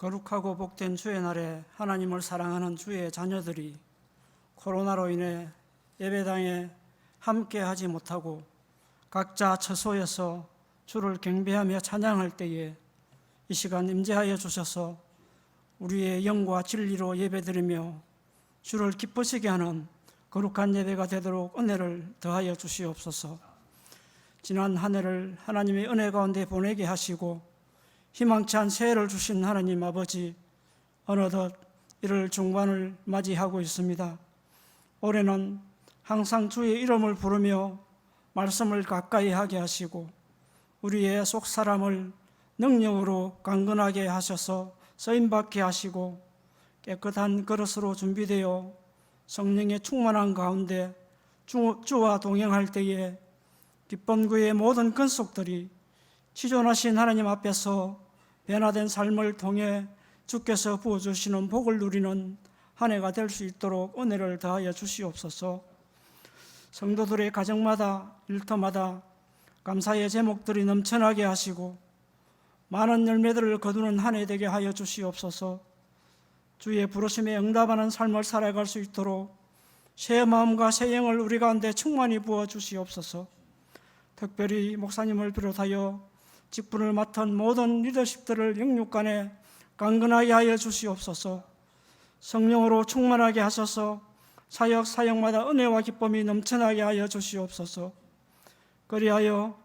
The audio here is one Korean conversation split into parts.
거룩하고 복된 주의 날에 하나님을 사랑하는 주의 자녀들이 코로나로 인해 예배당에 함께하지 못하고 각자 처소에서 주를 경배하며 찬양할 때에 이 시간 임재하여 주셔서 우리의 영과 진리로 예배드리며 주를 기쁘시게 하는 거룩한 예배가 되도록 은혜를 더하여 주시옵소서. 지난 한 해를 하나님의 은혜 가운데 보내게 하시고 희망치 않은 새해를 주신 하나님 아버지, 어느덧 1월 중반을 맞이하고 있습니다. 올해는 항상 주의 이름을 부르며 말씀을 가까이 하게 하시고 우리의 속사람을 능력으로 강건하게 하셔서 쓰임받게 하시고 깨끗한 그릇으로 준비되어 성령의 충만한 가운데 주와 동행할 때에 기쁨구의 모든 근속들이 지존하신 하나님 앞에서 변화된 삶을 통해 주께서 부어주시는 복을 누리는 한 해가 될 수 있도록 은혜를 더하여 주시옵소서. 성도들의 가정마다 일터마다 감사의 제목들이 넘쳐나게 하시고 많은 열매들을 거두는 한 해 되게 하여 주시옵소서. 주의 부르심에 응답하는 삶을 살아갈 수 있도록 새 마음과 새 영을 우리 가운데 충만히 부어 주시옵소서. 특별히 목사님을 비롯하여 직분을 맡은 모든 리더십들을 영육간에 강건하게 하여 주시옵소서. 성령으로 충만하게 하셔서 사역마다 은혜와 기쁨이 넘쳐나게 하여 주시옵소서. 그리하여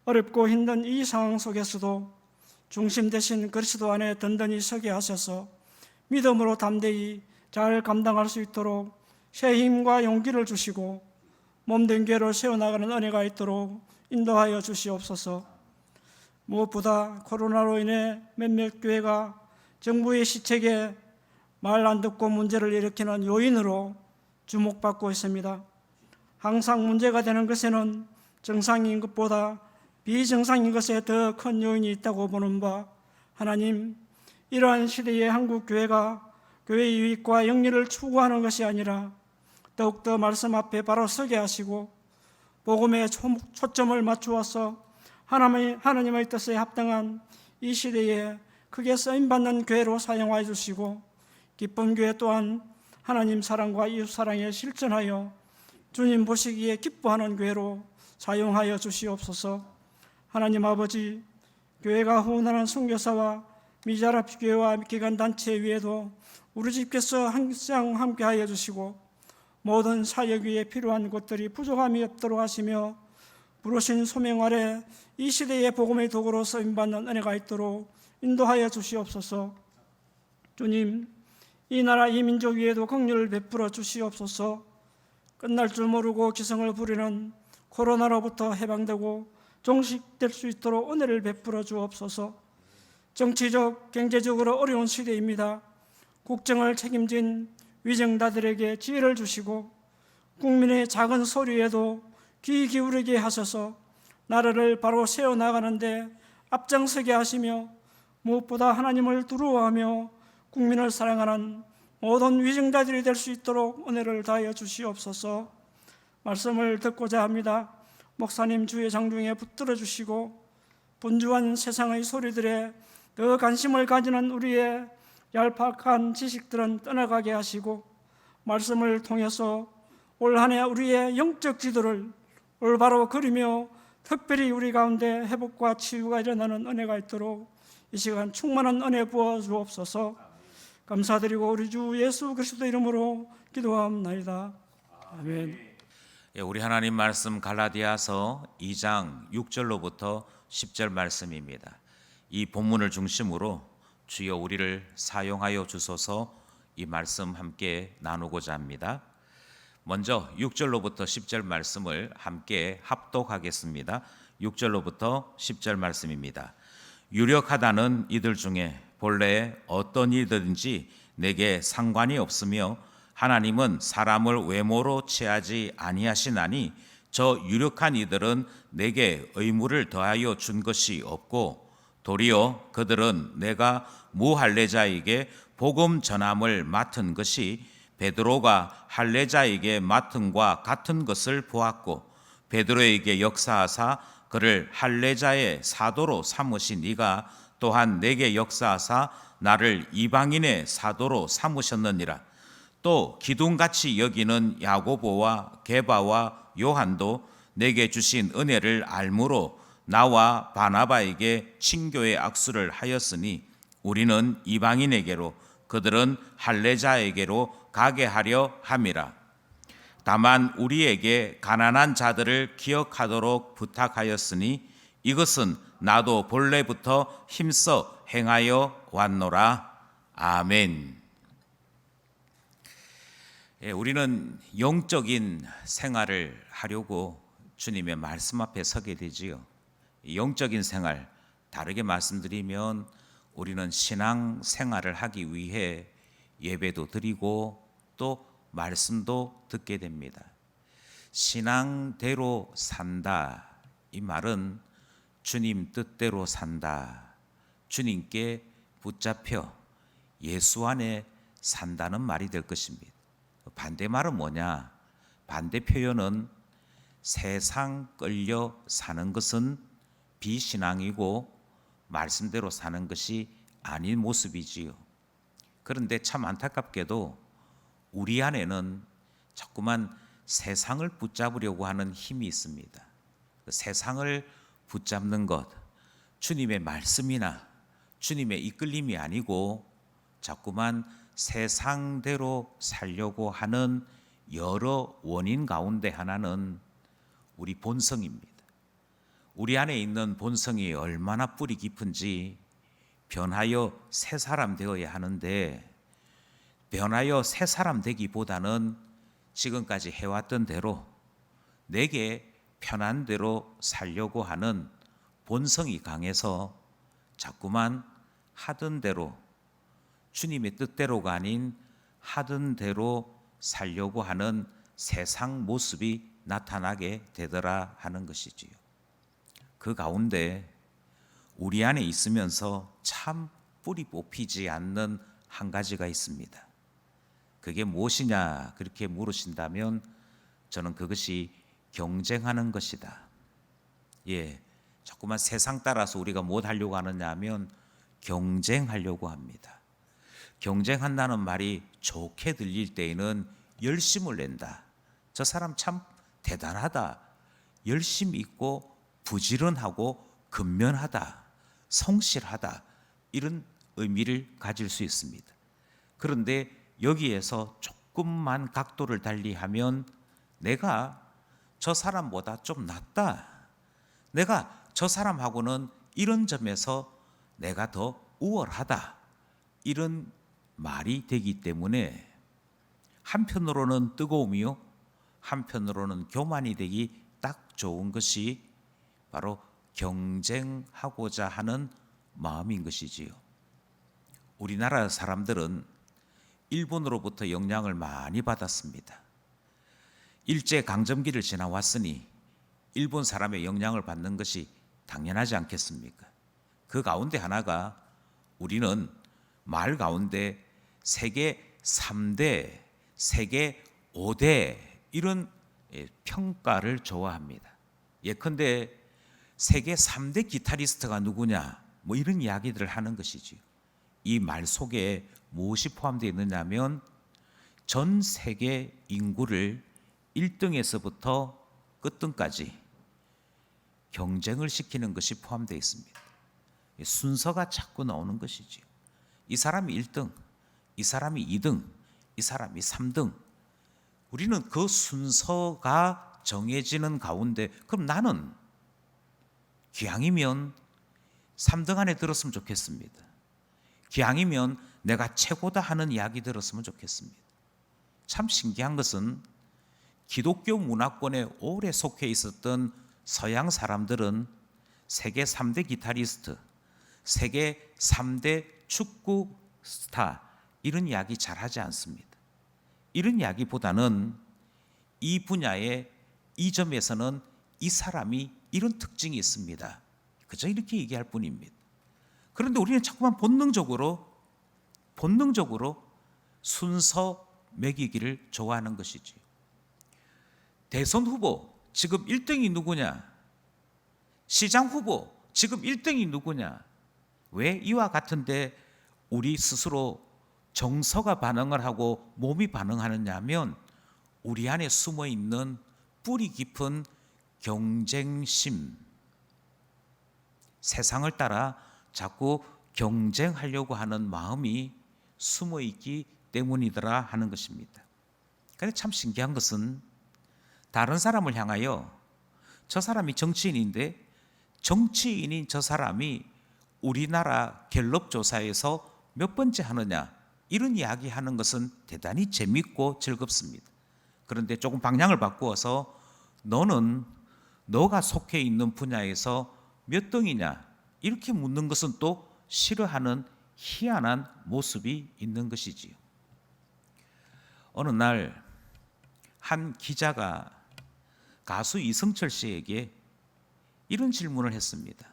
어렵고 힘든 이 상황 속에서도 중심 되신 그리스도 안에 든든히 서게 하셔서 믿음으로 담대히 잘 감당할 수 있도록 새 힘과 용기를 주시고 몸된 교회를 세워나가는 은혜가 있도록 인도하여 주시옵소서. 무엇보다 코로나로 인해 몇몇 교회가 정부의 시책에 말 안 듣고 문제를 일으키는 요인으로 주목받고 있습니다. 항상 문제가 되는 것에는 정상인 것보다 비정상인 것에 더 큰 요인이 있다고 보는 바, 하나님, 이러한 시대의 한국 교회가 교회의 유익과 영리를 추구하는 것이 아니라 더욱더 말씀 앞에 바로 서게 하시고 복음에 초점을 맞추어서 하나님의 뜻에 합당한 이 시대에 크게 쓰임받는 교회로 사용하여 주시고 기쁜 교회 또한 하나님 사랑과 이웃 사랑에 실천하여 주님 보시기에 기뻐하는 교회로 사용하여 주시옵소서. 하나님 아버지, 교회가 후원하는 선교사와 미자랍 교회와 기관단체 위에도 우리 집께서 항상 함께하여 주시고 모든 사역 위에 필요한 것들이 부족함이 없도록 하시며 부르신 소명 아래 이 시대의 복음의 도구로 쓰임받는 은혜가 있도록 인도하여 주시옵소서. 주님, 이 나라 이 민족 위에도 긍휼을 베풀어 주시옵소서. 끝날 줄 모르고 기성을 부리는 코로나로부터 해방되고 종식될 수 있도록 은혜를 베풀어 주옵소서. 정치적, 경제적으로 어려운 시대입니다. 국정을 책임진 위정자들에게 지혜를 주시고 국민의 작은 소리에도 귀 기울이게 하셔서 나라를 바로 세워나가는데 앞장서게 하시며 무엇보다 하나님을 두려워하며 국민을 사랑하는 모든 위정자들이 될 수 있도록 은혜를 다하여 주시옵소서. 말씀을 듣고자 합니다. 목사님 주의 장중에 붙들어 주시고 분주한 세상의 소리들에 더 관심을 가지는 우리의 얄팍한 지식들은 떠나가게 하시고 말씀을 통해서 올 한 해 우리의 영적 지도를 올바로 그리며 특별히 우리 가운데 회복과 치유가 일어나는 은혜가 있도록 이 시간 충만한 은혜 부어 주옵소서. 감사드리고 우리 주 예수 그리스도 이름으로 기도합나이다. 아멘. 우리 하나님 말씀 갈라디아서 2장 6절로부터 10절 말씀입니다. 이 본문을 중심으로 주여 우리를 사용하여 주소서 이 말씀 함께 나누고자 합니다. 먼저 6절로부터 10절 말씀을 함께 합독하겠습니다. 6절로부터 10절 말씀입니다. 유력하다는 이들 중에 본래 어떤 이든지 내게 상관이 없으며 하나님은 사람을 외모로 취하지 아니하시나니 저 유력한 이들은 내게 의무를 더하여 준 것이 없고 도리어 그들은 내가 무할례자에게 복음 전함을 맡은 것이 베드로가 할례자에게 맡은과 같은 것을 보았고 베드로에게 역사하사 그를 할례자의 사도로 삼으신 이가 또한 내게 역사하사 나를 이방인의 사도로 삼으셨느니라. 또 기둥같이 여기는 야고보와 게바와 요한도 내게 주신 은혜를 알므로 나와 바나바에게 친교의 악수를 하였으니 우리는 이방인에게로 그들은 할례자에게로 가게 하려 함이라. 다만 우리에게 가난한 자들을 기억하도록 부탁하였으니 이것은 나도 본래부터 힘써 행하여 왔노라. 아멘. 우리는 영적인 생활을 하려고 주님의 말씀 앞에 서게 되지요. 영적인 생활, 다르게 말씀드리면 우리는 신앙 생활을 하기 위해 예배도 드리고 또 말씀도 듣게 됩니다. 신앙대로 산다, 이 말은 주님 뜻대로 산다, 주님께 붙잡혀 예수 안에 산다는 말이 될 것입니다. 반대말은 뭐냐? 반대 표현은 세상 끌려 사는 것은 비신앙이고 말씀대로 사는 것이 아닌 모습이지요. 그런데 참 안타깝게도 우리 안에는 자꾸만 세상을 붙잡으려고 하는 힘이 있습니다. 세상을 붙잡는 것, 주님의 말씀이나 주님의 이끌림이 아니고 자꾸만 세상대로 살려고 하는 여러 원인 가운데 하나는 우리 본성입니다. 우리 안에 있는 본성이 얼마나 뿌리 깊은지 변하여 새 사람 되어야 하는데, 변하여 새 사람 되기보다는 지금까지 해왔던 대로 내게 편한 대로 살려고 하는 본성이 강해서 자꾸만 하던 대로, 주님의 뜻대로가 아닌 하던 대로 살려고 하는 세상 모습이 나타나게 되더라 하는 것이지요. 그 가운데 우리 안에 있으면서 참 뿌리 뽑히지 않는 한 가지가 있습니다. 그게 무엇이냐 그렇게 물으신다면 저는 그것이 경쟁하는 것이다. 자꾸만 세상 따라서 우리가 뭐 하려고 하느냐 하면 경쟁하려고 합니다. 경쟁한다는 말이 좋게 들릴 때에는 열심을 낸다. 저 사람 참 대단하다. 열심 있고 부지런하고 근면하다. 성실하다. 이런 의미를 가질 수 있습니다. 그런데 여기에서 조금만 각도를 달리하면 내가 저 사람보다 좀 낫다. 내가 저 사람하고는 이런 점에서 내가 더 우월하다. 이런 말이 되기 때문에 한편으로는 뜨거움이요, 한편으로는 교만이 되기 딱 좋은 것이 바로 경쟁하고자 하는 마음인 것이지요. 우리나라 사람들은 일본으로부터 영향을 많이 받았습니다. 일제강점기를 지나왔으니 일본 사람의 영향을 받는 것이 당연하지 않겠습니까? 그 가운데 하나가 우리는 말 가운데 세계 3대, 세계 5대 이런 평가를 좋아합니다. 예컨대 세계 3대 기타리스트가 누구냐 뭐 이런 이야기들을 하는 것이지요. 이 말 속에 무엇이 포함되어 있느냐면 전 세계 인구를 1등에서부터 끝등까지 경쟁을 시키는 것이 포함되어 있습니다. 순서가 자꾸 나오는 것이지요. 이 사람이 1등, 이 사람이 2등, 이 사람이 3등. 우리는 그 순서가 정해지는 가운데 그럼 나는 기왕이면 3등 안에 들었으면 좋겠습니다. 기왕이면 내가 최고다 하는 이야기 들었으면 좋겠습니다. 참 신기한 것은 기독교 문화권에 오래 속해 있었던 서양 사람들은 세계 3대 기타리스트, 세계 3대 축구 스타 이런 이야기 잘 하지 않습니다. 이런 이야기보다는 이 분야의 이 점에서는 이 사람이 이런 특징이 있습니다. 그저 이렇게 얘기할 뿐입니다. 그런데 우리는 자꾸만 본능적으로 순서 매기기를 좋아하는 것이지. 대선 후보 지금 1등이 누구냐? 시장 후보 지금 1등이 누구냐? 왜 이와 같은데 우리 스스로 정서가 반응을 하고 몸이 반응하느냐 하면 우리 안에 숨어 있는 뿌리 깊은 경쟁심, 세상을 따라 자꾸 경쟁하려고 하는 마음이 숨어 있기 때문이더라 하는 것입니다. 그런데 참 신기한 것은 다른 사람을 향하여 저 사람이 정치인인데 정치인인 저 사람이 우리나라 갤럽 조사에서 몇 번째 하느냐 이런 이야기하는 것은 대단히 재밌고 즐겁습니다. 그런데 조금 방향을 바꾸어서 너는 너가 속해 있는 분야에서 몇 등이냐 이렇게 묻는 것은 또 싫어하는 희한한 모습이 있는 것이지요. 어느 날 한 기자가 가수 이승철 씨에게 이런 질문을 했습니다.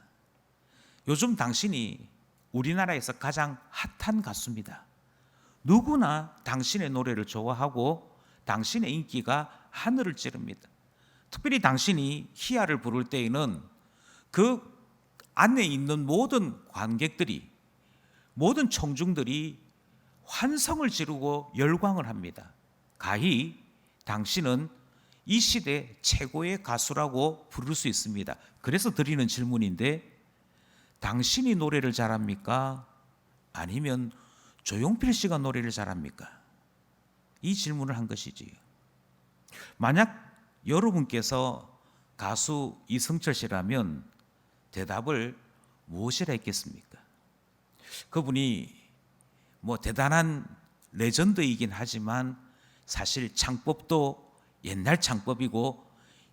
요즘 당신이 우리나라에서 가장 핫한 가수입니다. 누구나 당신의 노래를 좋아하고 당신의 인기가 하늘을 찌릅니다. 특별히 당신이 희야를 부를 때에는 그 안에 있는 모든 관객들이, 모든 청중들이 환성을 지르고 열광을 합니다. 가히 당신은 이 시대 최고의 가수라고 부를 수 있습니다. 그래서 드리는 질문인데 당신이 노래를 잘합니까? 아니면 조용필 씨가 노래를 잘합니까? 이 질문을 한 것이지요. 만약 여러분께서 가수 이승철 씨라면 대답을 무엇이라 했겠습니까? 그분이 뭐 대단한 레전드이긴 하지만 사실 창법도 옛날 창법이고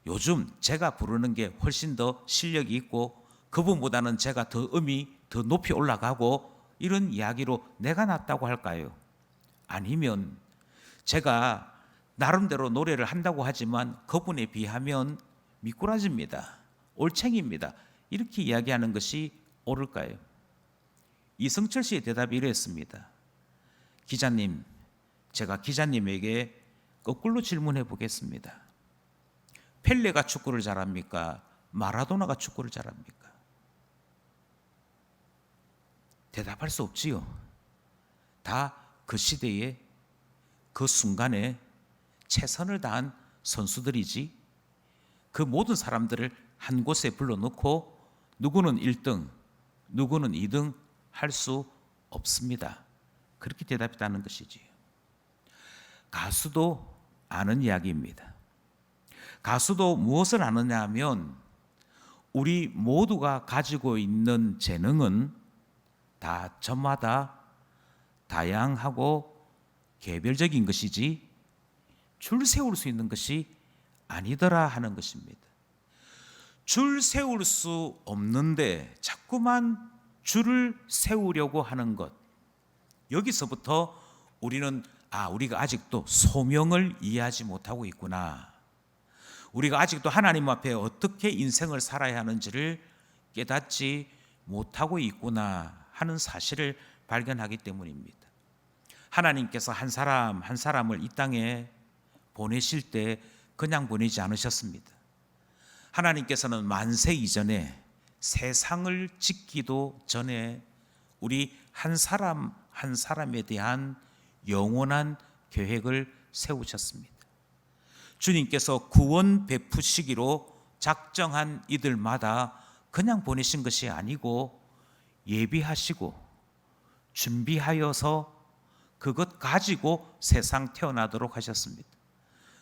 요즘 제가 부르는 게 훨씬 더 실력이 있고 그분보다는 제가 더 음이 더 높이 올라가고 이런 이야기로 내가 낫다고 할까요? 아니면 제가 나름대로 노래를 한다고 하지만 그분에 비하면 미꾸라지입니다. 올챙이입니다. 이렇게 이야기하는 것이 옳을까요? 이승철 씨의 대답이 이랬습니다. 기자님, 제가 기자님에게 거꾸로 질문해 보겠습니다. 펠레가 축구를 잘합니까? 마라도나가 축구를 잘합니까? 대답할 수 없지요. 다 그 시대에 그 순간에 최선을 다한 선수들이지 그 모든 사람들을 한 곳에 불러놓고 누구는 1등, 누구는 2등 할 수 없습니다. 그렇게 대답했다는 것이지요. 가수도 아는 이야기입니다. 가수도 무엇을 아느냐 하면 우리 모두가 가지고 있는 재능은 다 저마다 다양하고 개별적인 것이지 줄 세울 수 있는 것이 아니더라 하는 것입니다. 줄 세울 수 없는데 자꾸만 줄을 세우려고 하는 것, 여기서부터 우리는 우리가 아직도 소명을 이해하지 못하고 있구나. 우리가 아직도 하나님 앞에 어떻게 인생을 살아야 하는지를 깨닫지 못하고 있구나 하는 사실을 발견하기 때문입니다. 하나님께서 한 사람 한 사람을 이 땅에 보내실 때 그냥 보내지 않으셨습니다. 하나님께서는 만세 이전에 세상을 짓기도 전에 우리 한 사람 한 사람에 대한 영원한 계획을 세우셨습니다. 주님께서 구원 베푸시기로 작정한 이들마다 그냥 보내신 것이 아니고 예비하시고 준비하여서 그것 가지고 세상 태어나도록 하셨습니다.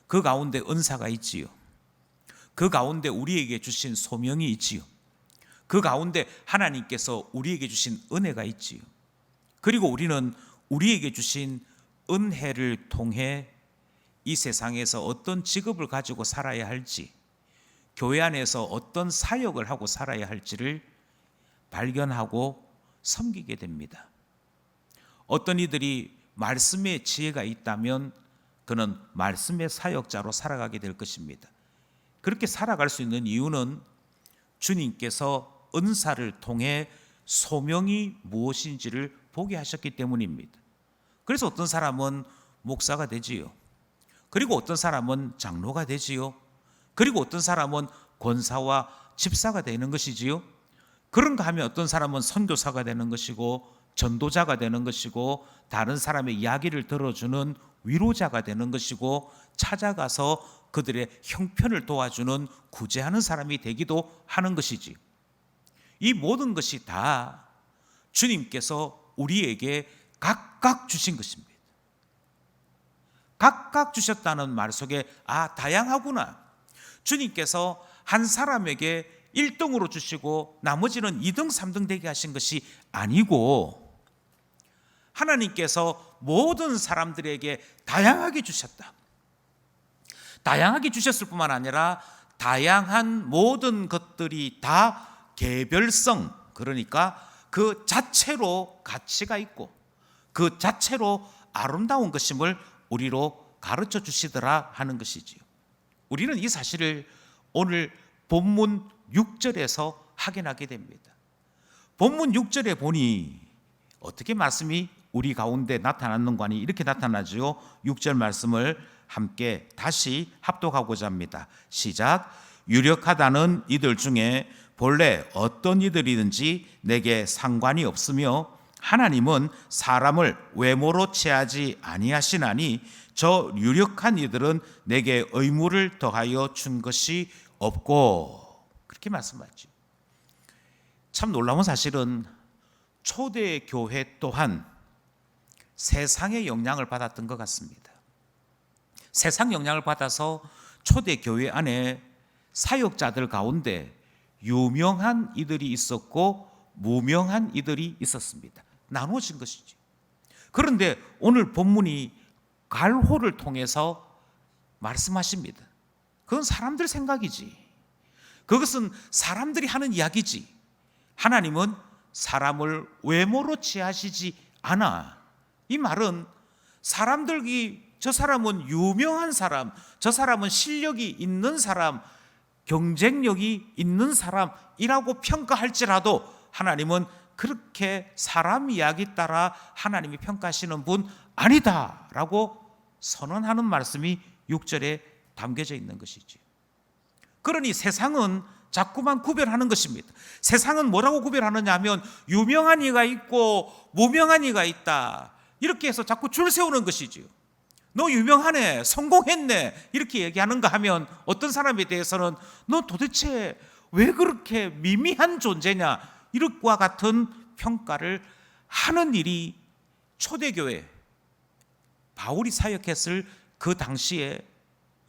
그 가운데 은사가 있지요. 그 가운데 우리에게 주신 소명이 있지요. 그 가운데 하나님께서 우리에게 주신 은혜가 있지요. 그리고 우리는 우리에게 주신 은혜를 통해 이 세상에서 어떤 직업을 가지고 살아야 할지, 교회 안에서 어떤 사역을 하고 살아야 할지를 발견하고 섬기게 됩니다. 어떤 이들이 말씀의 지혜가 있다면 그는 말씀의 사역자로 살아가게 될 것입니다. 그렇게 살아갈 수 있는 이유는 주님께서 은사를 통해 소명이 무엇인지를 보게 하셨기 때문입니다. 그래서 어떤 사람은 목사가 되지요. 그리고 어떤 사람은 장로가 되지요. 그리고 어떤 사람은 권사와 집사가 되는 것이지요. 그런가 하면 어떤 사람은 선교사가 되는 것이고 전도자가 되는 것이고 다른 사람의 이야기를 들어주는 위로자가 되는 것이고 찾아가서 그들의 형편을 도와주는 구제하는 사람이 되기도 하는 것이지. 이 모든 것이 다 주님께서 우리에게 각각 주신 것입니다. 각각 주셨다는 말 속에 다양하구나. 주님께서 한 사람에게 1등으로 주시고 나머지는 2등, 3등 되게 하신 것이 아니고 하나님께서 모든 사람들에게 다양하게 주셨다. 다양하게 주셨을 뿐만 아니라 다양한 모든 것들이 다 개별성, 그러니까 그 자체로 가치가 있고 그 자체로 아름다운 것임을 우리로 가르쳐 주시더라 하는 것이지요. 우리는 이 사실을 오늘 본문 6절에서 확인하게 됩니다. 본문 6절에 보니 어떻게 말씀이 우리 가운데 나타났는가 하니 이렇게 나타나죠. 6절 말씀을 함께 다시 합독하고자 합니다. 시작. 유력하다는 이들 중에 본래 어떤 이들이든지 내게 상관이 없으며 하나님은 사람을 외모로 취하지 아니하시나니 저 유력한 이들은 내게 의무를 더하여 준 것이 없고, 그렇게 말씀하죠. 참 놀라운 사실은 초대 교회 또한 세상의 영향을 받았던 것 같습니다. 세상 영향을 받아서 초대 교회 안에 사역자들 가운데 유명한 이들이 있었고 무명한 이들이 있었습니다. 나누어진 것이지. 그런데 오늘 본문이 갈호를 통해서 말씀하십니다. 그건 사람들 생각이지. 그것은 사람들이 하는 이야기지. 하나님은 사람을 외모로 취하시지 않아. 이 말은 사람들이 저 사람은 유명한 사람, 저 사람은 실력이 있는 사람, 경쟁력이 있는 사람이라고 평가할지라도 하나님은 그렇게 사람 이야기 따라 하나님이 평가하시는 분 아니다라고 선언하는 말씀이 6절에 담겨져 있는 것이지. 그러니 세상은 자꾸만 구별하는 것입니다. 세상은 뭐라고 구별하느냐 하면 유명한 이가 있고 무명한 이가 있다. 이렇게 해서 자꾸 줄 세우는 것이지요. 너 유명하네, 성공했네 이렇게 얘기하는가 하면 어떤 사람에 대해서는 너 도대체 왜 그렇게 미미한 존재냐 이것과 같은 평가를 하는 일이 초대교회 바울이 사역했을 그 당시에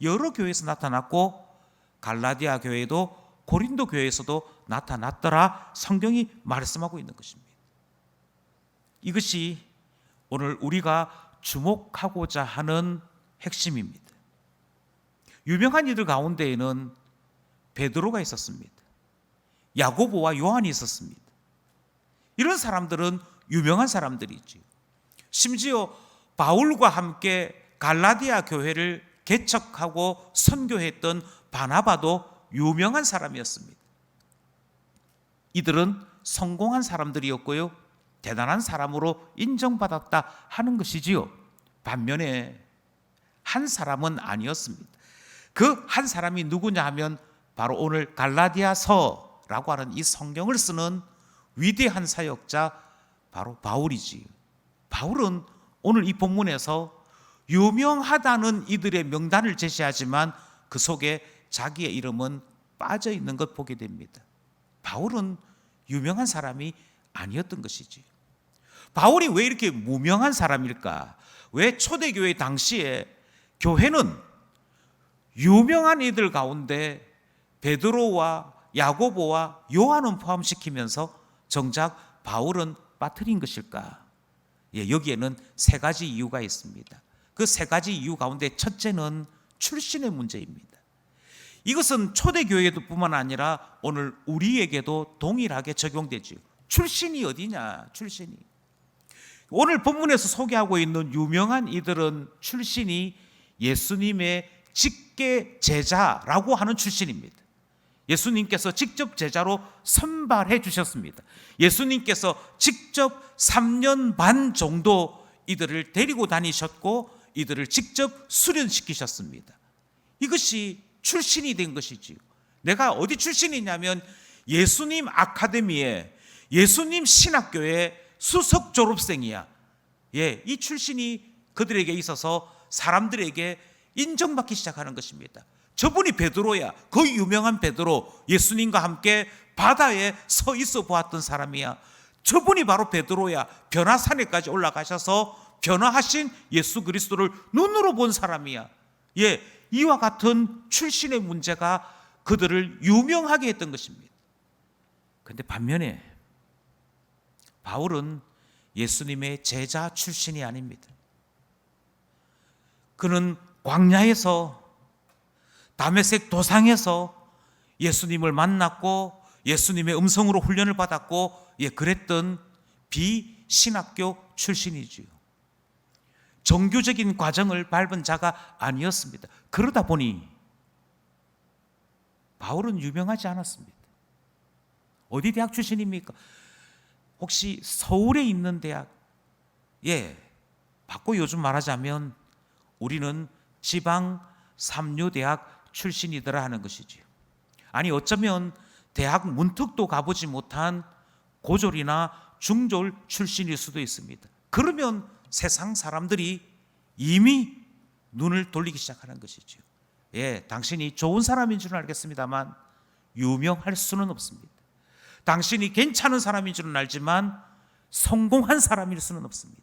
여러 교회에서 나타났고 갈라디아 교회도 고린도 교회에서도 나타났더라 성경이 말씀하고 있는 것입니다. 이것이 오늘 우리가 주목하고자 하는 핵심입니다. 유명한 이들 가운데에는 베드로가 있었습니다. 야고보와 요한이 있었습니다. 이런 사람들은 유명한 사람들이지요. 심지어 바울과 함께 갈라디아 교회를 개척하고 선교했던 바나바도 유명한 사람이었습니다. 이들은 성공한 사람들이었고요. 대단한 사람으로 인정받았다 하는 것이지요. 반면에 한 사람은 아니었습니다. 그 한 사람이 누구냐 하면 바로 오늘 갈라디아서라고 하는 이 성경을 쓰는 위대한 사역자 바로 바울이지요. 바울은 오늘 이 본문에서 유명하다는 이들의 명단을 제시하지만 그 속에 자기의 이름은 빠져 있는 것 보게 됩니다. 바울은 유명한 사람이 아니었던 것이지. 바울이 왜 이렇게 무명한 사람일까? 왜 초대교회 당시에 교회는 유명한 이들 가운데 베드로와 야고보와 요한은 포함시키면서 정작 바울은 빠뜨린 것일까? 여기에는 세 가지 이유가 있습니다. 그 세 가지 이유 가운데 첫째는 출신의 문제입니다. 이것은 초대교회도 뿐만 아니라 오늘 우리에게도 동일하게 적용되지요. 출신이 어디냐? 출신이. 오늘 본문에서 소개하고 있는 유명한 이들은 출신이 예수님의 직계 제자라고 하는 출신입니다. 예수님께서 직접 제자로 선발해 주셨습니다. 예수님께서 직접 3년 반 정도 이들을 데리고 다니셨고 이들을 직접 수련시키셨습니다. 이것이 출신이 된 것이지요. 내가 어디 출신이냐면 예수님 아카데미에, 예수님 신학교의 수석 졸업생이야. 이 출신이 그들에게 있어서 사람들에게 인정받기 시작하는 것입니다. 저분이 베드로야. 그 유명한 베드로, 예수님과 함께 바다에 서 있어 보았던 사람이야. 저분이 바로 베드로야. 변화산에까지 올라가셔서 변화하신 예수 그리스도를 눈으로 본 사람이야. 이와 같은 출신의 문제가 그들을 유명하게 했던 것입니다. 그런데 반면에 바울은 예수님의 제자 출신이 아닙니다. 그는 광야에서, 다메섹 도상에서 예수님을 만났고 예수님의 음성으로 훈련을 받았고 그랬던 비신학교 출신이지요. 정규적인 과정을 밟은 자가 아니었습니다. 그러다 보니 바울은 유명하지 않았습니다. 어디 대학 출신입니까? 혹시 서울에 있는 대학? 바꿔 요즘 말하자면 우리는 지방 삼류대학 출신이더라 하는 것이지요. 아니 어쩌면 대학 문턱도 가보지 못한 고졸이나 중졸 출신일 수도 있습니다. 그러면 세상 사람들이 이미 눈을 돌리기 시작하는 것이죠. 당신이 좋은 사람인 줄은 알겠습니다만 유명할 수는 없습니다. 당신이 괜찮은 사람인 줄은 알지만 성공한 사람일 수는 없습니다.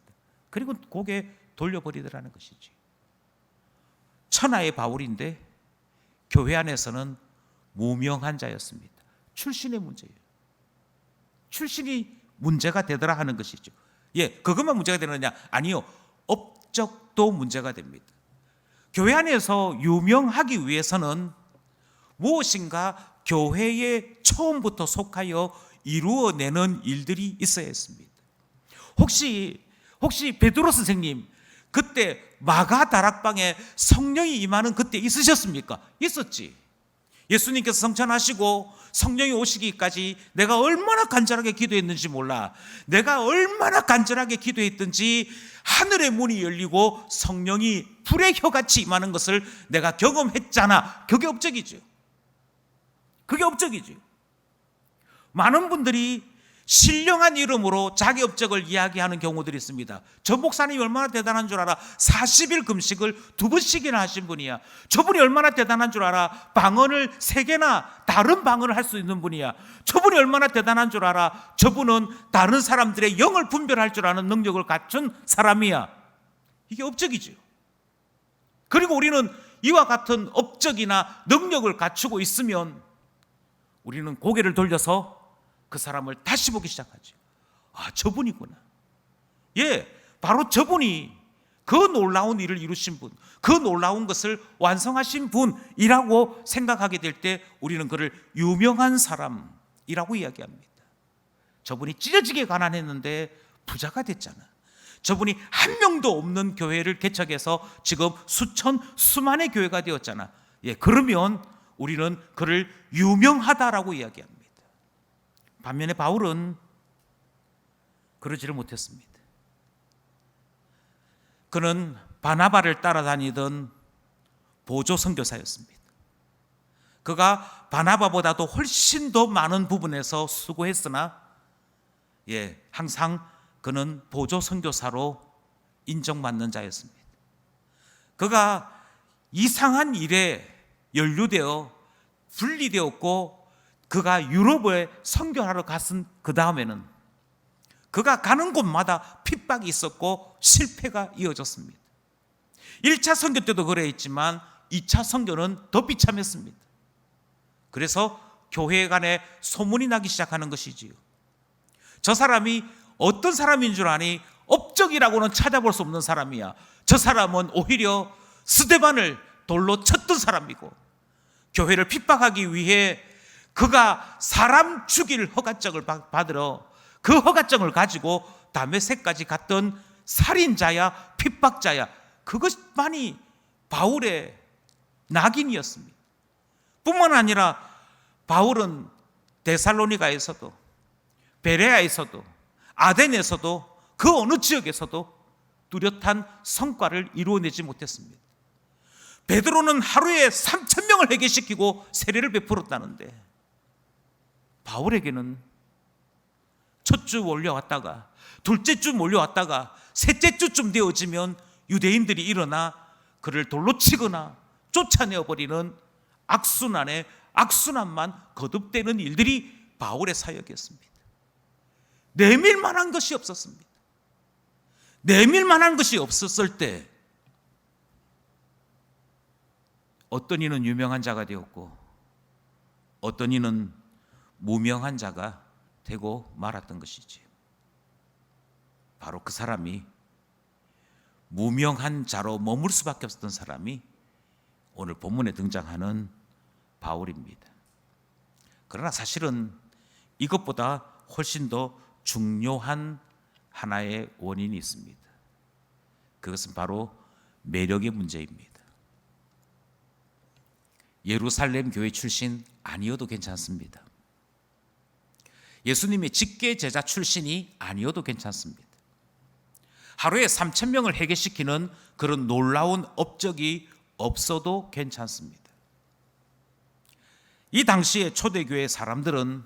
그리고 고개 돌려버리더라는 것이지. 천하의 바울인데 교회 안에서는 무명한 자였습니다. 출신의 문제예요. 출신이 문제가 되더라 하는 것이죠. 그것만 문제가 되느냐? 아니요. 업적도 문제가 됩니다. 교회 안에서 유명하기 위해서는 무엇인가 교회에 처음부터 속하여 이루어내는 일들이 있어야 했습니다. 혹시 베드로 선생님 그때 마가 다락방에 성령이 임하는 그때 있으셨습니까? 있었지. 예수님께서 성천하시고 성령이 오시기까지 내가 얼마나 간절하게 기도했는지 몰라. 내가 얼마나 간절하게 기도했든지 하늘의 문이 열리고 성령이 불의 혀같이 임하는 것을 내가 경험했잖아. 그게 업적이죠. 그게 업적이죠. 많은 분들이 신령한 이름으로 자기 업적을 이야기하는 경우들이 있습니다. 저 목사님이 얼마나 대단한 줄 알아? 40일 금식을 2번씩이나 하신 분이야. 저분이 얼마나 대단한 줄 알아? 방언을 3개나 다른 방언을 할 수 있는 분이야. 저분이 얼마나 대단한 줄 알아? 저분은 다른 사람들의 영을 분별할 줄 아는 능력을 갖춘 사람이야. 이게 업적이죠. 그리고 우리는 이와 같은 업적이나 능력을 갖추고 있으면 우리는 고개를 돌려서 그 사람을 다시 보기 시작하죠. 저분이구나. 바로 저분이 그 놀라운 일을 이루신 분, 그 놀라운 것을 완성하신 분이라고 생각하게 될 때 우리는 그를 유명한 사람이라고 이야기합니다. 저분이 찢어지게 가난했는데 부자가 됐잖아. 저분이 한 명도 없는 교회를 개척해서 지금 수만의 교회가 되었잖아. 그러면 우리는 그를 유명하다라고 이야기합니다. 반면에 바울은 그러지를 못했습니다. 그는 바나바를 따라다니던 보조 선교사였습니다. 그가 바나바보다도 훨씬 더 많은 부분에서 수고했으나 항상 그는 보조 선교사로 인정받는 자였습니다. 그가 이상한 일에 연루되어 분리되었고 그가 유럽에 선교하러 갔은 그 다음에는 그가 가는 곳마다 핍박이 있었고 실패가 이어졌습니다. 1차 선교 때도 그랬지만 2차 선교는 더 비참했습니다. 그래서 교회 간에 소문이 나기 시작하는 것이지요. 저 사람이 어떤 사람인 줄 아니? 업적이라고는 찾아볼 수 없는 사람이야. 저 사람은 오히려 스데반을 돌로 쳤던 사람이고 교회를 핍박하기 위해 그가 사람 죽일 허가증을 받으러 그 허가증을 가지고 다메섹까지 갔던 살인자야 핍박자야. 그것만이 바울의 낙인이었습니다. 뿐만 아니라 바울은 데살로니가에서도 베레아에서도 아덴에서도 그 어느 지역에서도 뚜렷한 성과를 이루어내지 못했습니다. 베드로는 하루에 3,000명을 회개시키고 세례를 베풀었다는데 바울에게는 첫 주 몰려왔다가 둘째 주 몰려왔다가 셋째 주쯤 되어지면 유대인들이 일어나 그를 돌로 치거나 쫓아내어버리는 악순환에 악순환만 거듭되는 일들이 바울의 사역이었습니다. 내밀 만한 것이 없었습니다. 내밀 만한 것이 없었을 때 어떤 이는 유명한 자가 되었고 어떤 이는 무명한 자가 되고 말았던 것이지. 바로 그 사람이 무명한 자로 머물 수밖에 없었던 사람이 오늘 본문에 등장하는 바울입니다. 그러나 사실은 이것보다 훨씬 더 중요한 하나의 원인이 있습니다. 그것은 바로 매력의 문제입니다. 예루살렘 교회 출신 아니어도 괜찮습니다. 예수님의 직계 제자 출신이 아니어도 괜찮습니다. 하루에 3,000명을 회개시키는 그런 놀라운 업적이 없어도 괜찮습니다. 이 당시의 초대교회 사람들은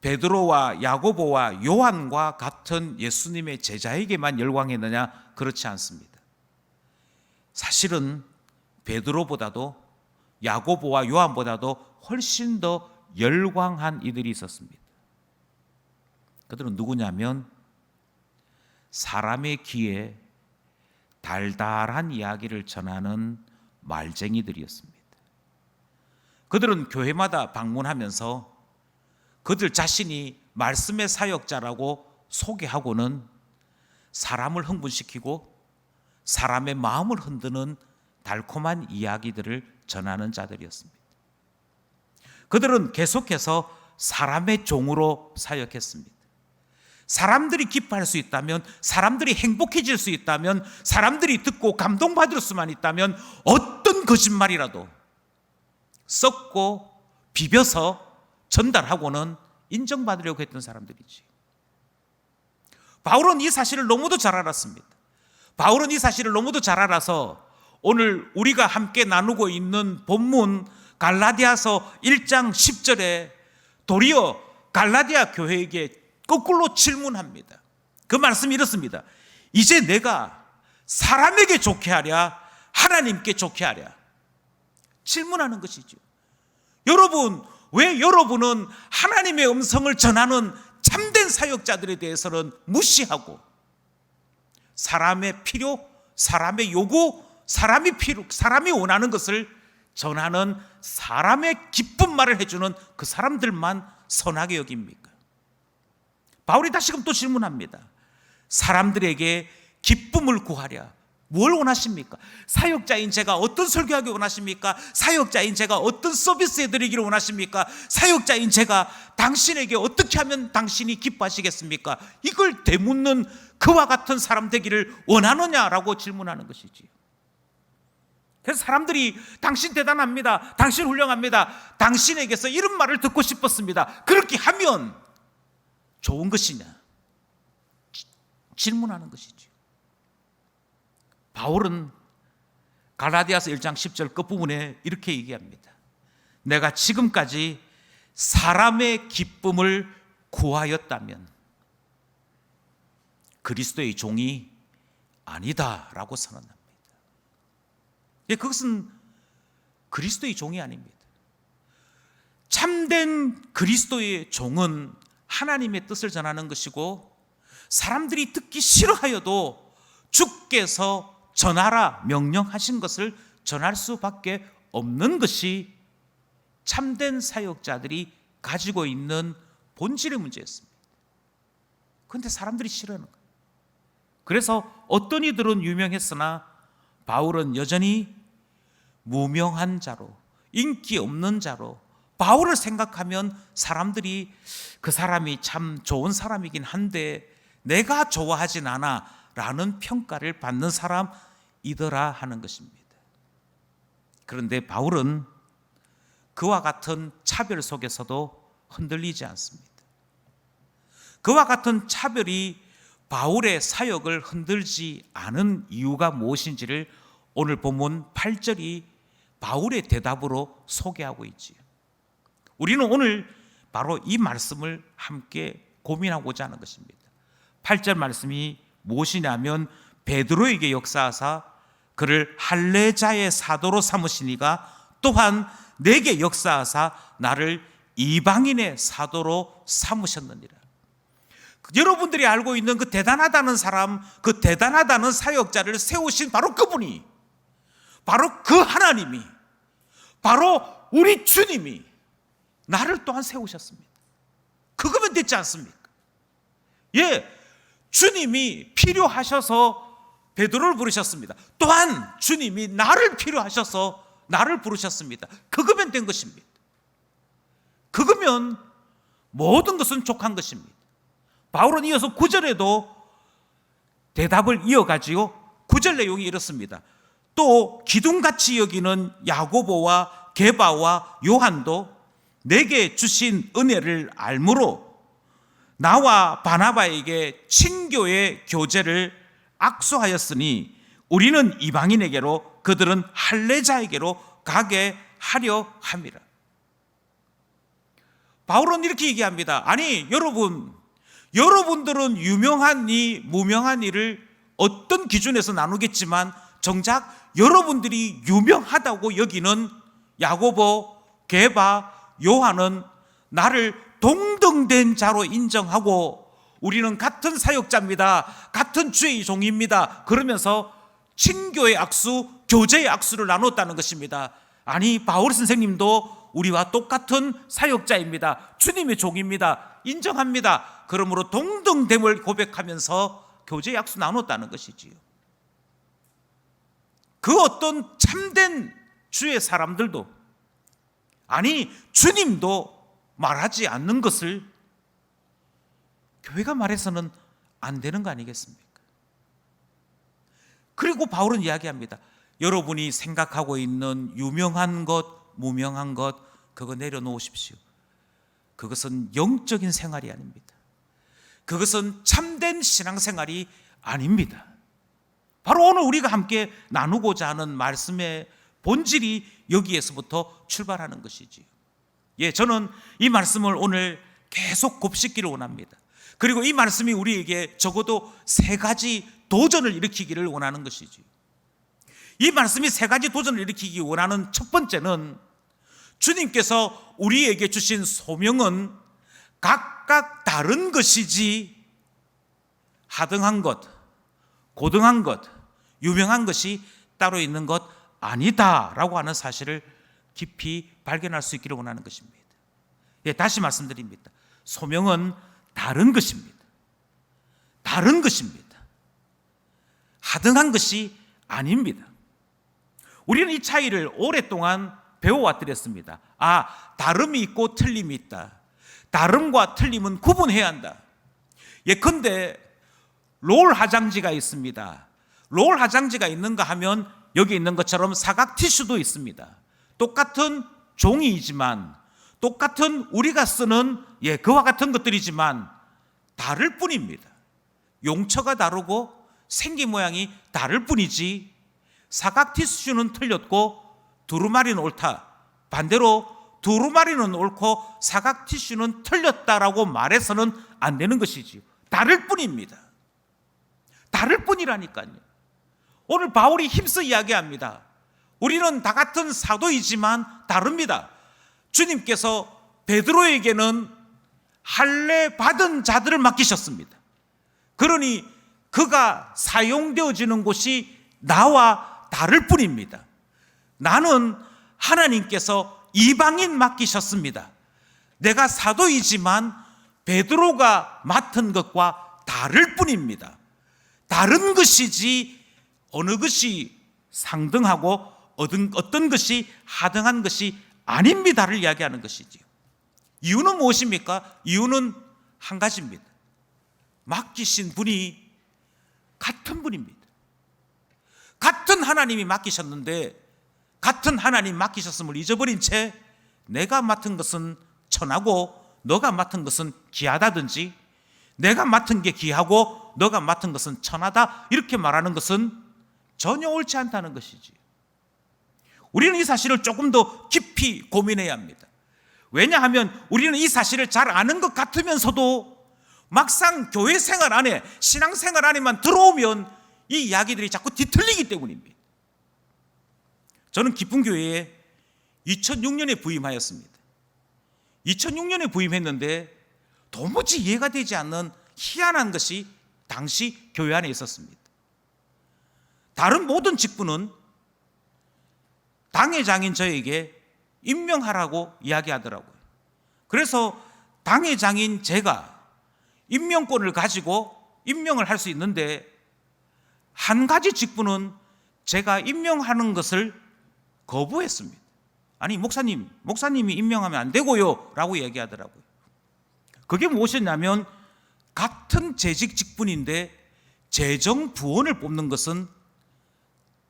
베드로와 야고보와 요한과 같은 예수님의 제자에게만 열광했느냐? 그렇지 않습니다. 사실은 베드로보다도 야고보와 요한보다도 훨씬 더 열광한 이들이 있었습니다. 그들은 누구냐면 사람의 귀에 달달한 이야기를 전하는 말쟁이들이었습니다. 그들은 교회마다 방문하면서 그들 자신이 말씀의 사역자라고 소개하고는 사람을 흥분시키고 사람의 마음을 흔드는 달콤한 이야기들을 전하는 자들이었습니다. 그들은 계속해서 사람의 종으로 사역했습니다. 사람들이 기뻐할 수 있다면, 사람들이 행복해질 수 있다면, 사람들이 듣고 감동받을 수만 있다면 어떤 거짓말이라도 썩고 비벼서 전달하고는 인정받으려고 했던 사람들이지. 바울은 이 사실을 너무도 잘 알았습니다. 바울은 이 사실을 너무도 잘 알아서 오늘 우리가 함께 나누고 있는 본문 갈라디아서 1장 10절에 도리어 갈라디아 교회에게 거꾸로 질문합니다. 그 말씀이 이렇습니다. 이제 내가 사람에게 좋게 하랴 하나님께 좋게 하랴? 질문하는 것이죠. 여러분, 왜 여러분은 하나님의 음성을 전하는 참된 사역자들에 대해서는 무시하고 사람의 필요, 사람의 요구, 사람이 원하는 것을 전하는 사람의 기쁜 말을 해주는 그 사람들만 선하게 여깁니까? 바울이 다시금 또 질문합니다. 사람들에게 기쁨을 구하랴. 뭘 원하십니까? 사역자인 제가 어떤 설교하기 원하십니까? 사역자인 제가 어떤 서비스 해드리기를 원하십니까? 사역자인 제가 당신에게 어떻게 하면 당신이 기뻐하시겠습니까? 이걸 되묻는 그와 같은 사람 되기를 원하느냐라고 질문하는 것이지요. 그래서 사람들이 당신 대단합니다, 당신 훌륭합니다, 당신에게서 이런 말을 듣고 싶었습니다, 그렇게 하면 좋은 것이냐? 질문하는 것이죠. 바울은 갈라디아서 1장 10절 끝부분에 이렇게 얘기합니다. 내가 지금까지 사람의 기쁨을 구하였다면 그리스도의 종이 아니다라고 선언합니다. 그것은 그리스도의 종이 아닙니다. 참된 그리스도의 종은 하나님의 뜻을 전하는 것이고 사람들이 듣기 싫어하여도 주께서 전하라 명령하신 것을 전할 수밖에 없는 것이 참된 사역자들이 가지고 있는 본질의 문제였습니다. 그런데 사람들이 싫어하는 거예요. 그래서 어떤 이들은 유명했으나 바울은 여전히 무명한 자로, 인기 없는 자로, 바울을 생각하면 사람들이 그 사람이 참 좋은 사람이긴 한데 내가 좋아하진 않아 라는 평가를 받는 사람이더라 하는 것입니다. 그런데 바울은 그와 같은 차별 속에서도 흔들리지 않습니다. 그와 같은 차별이 바울의 사역을 흔들지 않은 이유가 무엇인지를 오늘 본문 8절이 바울의 대답으로 소개하고 있지요. 우리는 오늘 바로 이 말씀을 함께 고민하고자 하는 것입니다. 8절 말씀이 무엇이냐면 베드로에게 역사하사 그를 할례자의 사도로 삼으시니가 또한 내게 역사하사 나를 이방인의 사도로 삼으셨느니라. 여러분들이 알고 있는 그 대단하다는 사람, 그 대단하다는 사역자를 세우신 바로 그분이, 바로 그 하나님이, 바로 우리 주님이 나를 또한 세우셨습니다. 그거면 됐지 않습니까? 예, 주님이 필요하셔서 베드로를 부르셨습니다. 또한 주님이 나를 필요하셔서 나를 부르셨습니다. 그거면 된 것입니다. 그거면 모든 것은 족한 것입니다. 바울은 이어서 9절에도 대답을 이어가지요. 9절 내용이 이렇습니다. 또 기둥같이 여기는 야고보와 게바와 요한도 내게 주신 은혜를 알므로 나와 바나바에게 친교의 교제를 악수하였으니 우리는 이방인에게로 그들은 할례자에게로 가게 하려 함이라. 바울은 이렇게 얘기합니다. 아니 여러분들은 유명한 이 무명한 일을 어떤 기준에서 나누겠지만 정작 여러분들이 유명하다고 여기는 야고보, 게바, 요한은 나를 동등된 자로 인정하고 우리는 같은 사역자입니다. 같은 주의 종입니다. 그러면서 친교의 악수, 교제의 악수를 나눴다는 것입니다. 아니 바울 선생님도 우리와 똑같은 사역자입니다. 주님의 종입니다. 인정합니다. 그러므로 동등됨을 고백하면서 교제의 악수 나눴다는 것이지요. 그 어떤 참된 주의 사람들도, 아니 주님도 말하지 않는 것을 교회가 말해서는 안 되는 거 아니겠습니까? 그리고 바울은 이야기합니다. 여러분이 생각하고 있는 유명한 것, 무명한 것, 그거 내려놓으십시오. 그것은 영적인 생활이 아닙니다. 그것은 참된 신앙생활이 아닙니다. 바로 오늘 우리가 함께 나누고자 하는 말씀의 본질이 여기에서부터 출발하는 것이지요. 예, 저는 이 말씀을 오늘 계속 곱씹기를 원합니다. 그리고 이 말씀이 우리에게 적어도 3가지 도전을 일으키기를 원하는 것이지요. 이 말씀이 3가지 도전을 일으키기 원하는 첫 번째는 주님께서 우리에게 주신 소명은 각각 다른 것이지 하등한 것, 고등한 것, 유명한 것이 따로 있는 것 아니다라고 하는 사실을 깊이 발견할 수 있기를 원하는 것입니다. 예, 다시 말씀드립니다. 소명은 다른 것입니다. 다른 것입니다. 하등한 것이 아닙니다. 우리는 이 차이를 오랫동안 배워왔더랬습니다. 다름이 있고 틀림이 있다. 다름과 틀림은 구분해야 한다. 예컨대 롤 화장지가 있습니다. 롤 화장지가 있는가 하면 여기 있는 것처럼 사각 티슈도 있습니다. 똑같은 종이이지만, 똑같은 우리가 쓰는 그와 같은 것들이지만 다를 뿐입니다. 용처가 다르고 생긴 모양이 다를 뿐이지 사각 티슈는 틀렸고 두루마리는 옳다, 반대로 두루마리는 옳고 사각 티슈는 틀렸다라고 말해서는 안 되는 것이지요. 다를 뿐입니다. 다를 뿐이라니까요. 오늘 바울이 힘써 이야기합니다. 우리는 다 같은 사도이지만 다릅니다. 주님께서 베드로에게는 할례 받은 자들을 맡기셨습니다. 그러니 그가 사용되어지는 곳이 나와 다를 뿐입니다. 나는 하나님께서 이방인 맡기셨습니다. 내가 사도이지만 베드로가 맡은 것과 다를 뿐입니다. 다른 것이지 어느 것이 상등하고 어떤 것이 하등한 것이 아닙니다를 이야기하는 것이지요. 이유는 무엇입니까? 이유는 한 가지입니다. 맡기신 분이 같은 분입니다. 같은 하나님이 맡기셨는데 같은 하나님 맡기셨음을 잊어버린 채 내가 맡은 것은 천하고 너가 맡은 것은 귀하다든지 내가 맡은 게 귀하고 너가 맡은 것은 천하다 이렇게 말하는 것은 전혀 옳지 않다는 것이지. 우리는 이 사실을 조금 더 깊이 고민해야 합니다. 왜냐하면 우리는 이 사실을 잘 아는 것 같으면서도 막상 교회 생활 안에, 신앙 생활 안에만 들어오면 이 이야기들이 자꾸 뒤틀리기 때문입니다. 저는 기쁜 교회에 2006년에 부임하였습니다. 2006년에 부임했는데 도무지 이해가 되지 않는 희한한 것이 당시 교회 안에 있었습니다. 다른 모든 직분은 당회장인 저에게 임명하라고 이야기하더라고요. 그래서 당회장인 제가 임명권을 가지고 임명을 할 수 있는데 한 가지 직분은 제가 임명하는 것을 거부했습니다. 아니 목사님이 임명하면 안 되고요 라고 얘기하더라고요. 그게 무엇이냐면 같은 재직 직분인데 재정 부원을 뽑는 것은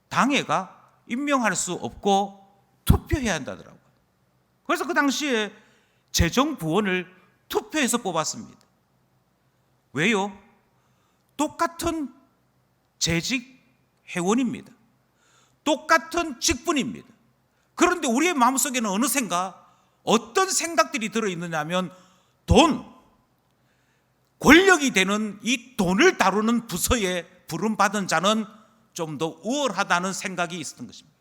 당회가 임명할 수 없고 투표해야 한다더라고요. 그래서 그 당시에 재정 부원을 투표해서 뽑았습니다. 왜요? 똑같은 재직 회원입니다. 똑같은 직분입니다. 그런데 우리의 마음속에는 어느샌가 어떤 생각들이 들어있느냐 하면 돈, 권력이 되는 이 돈을 다루는 부서에 부름받은 자는 좀 더 우월하다는 생각이 있었던 것입니다.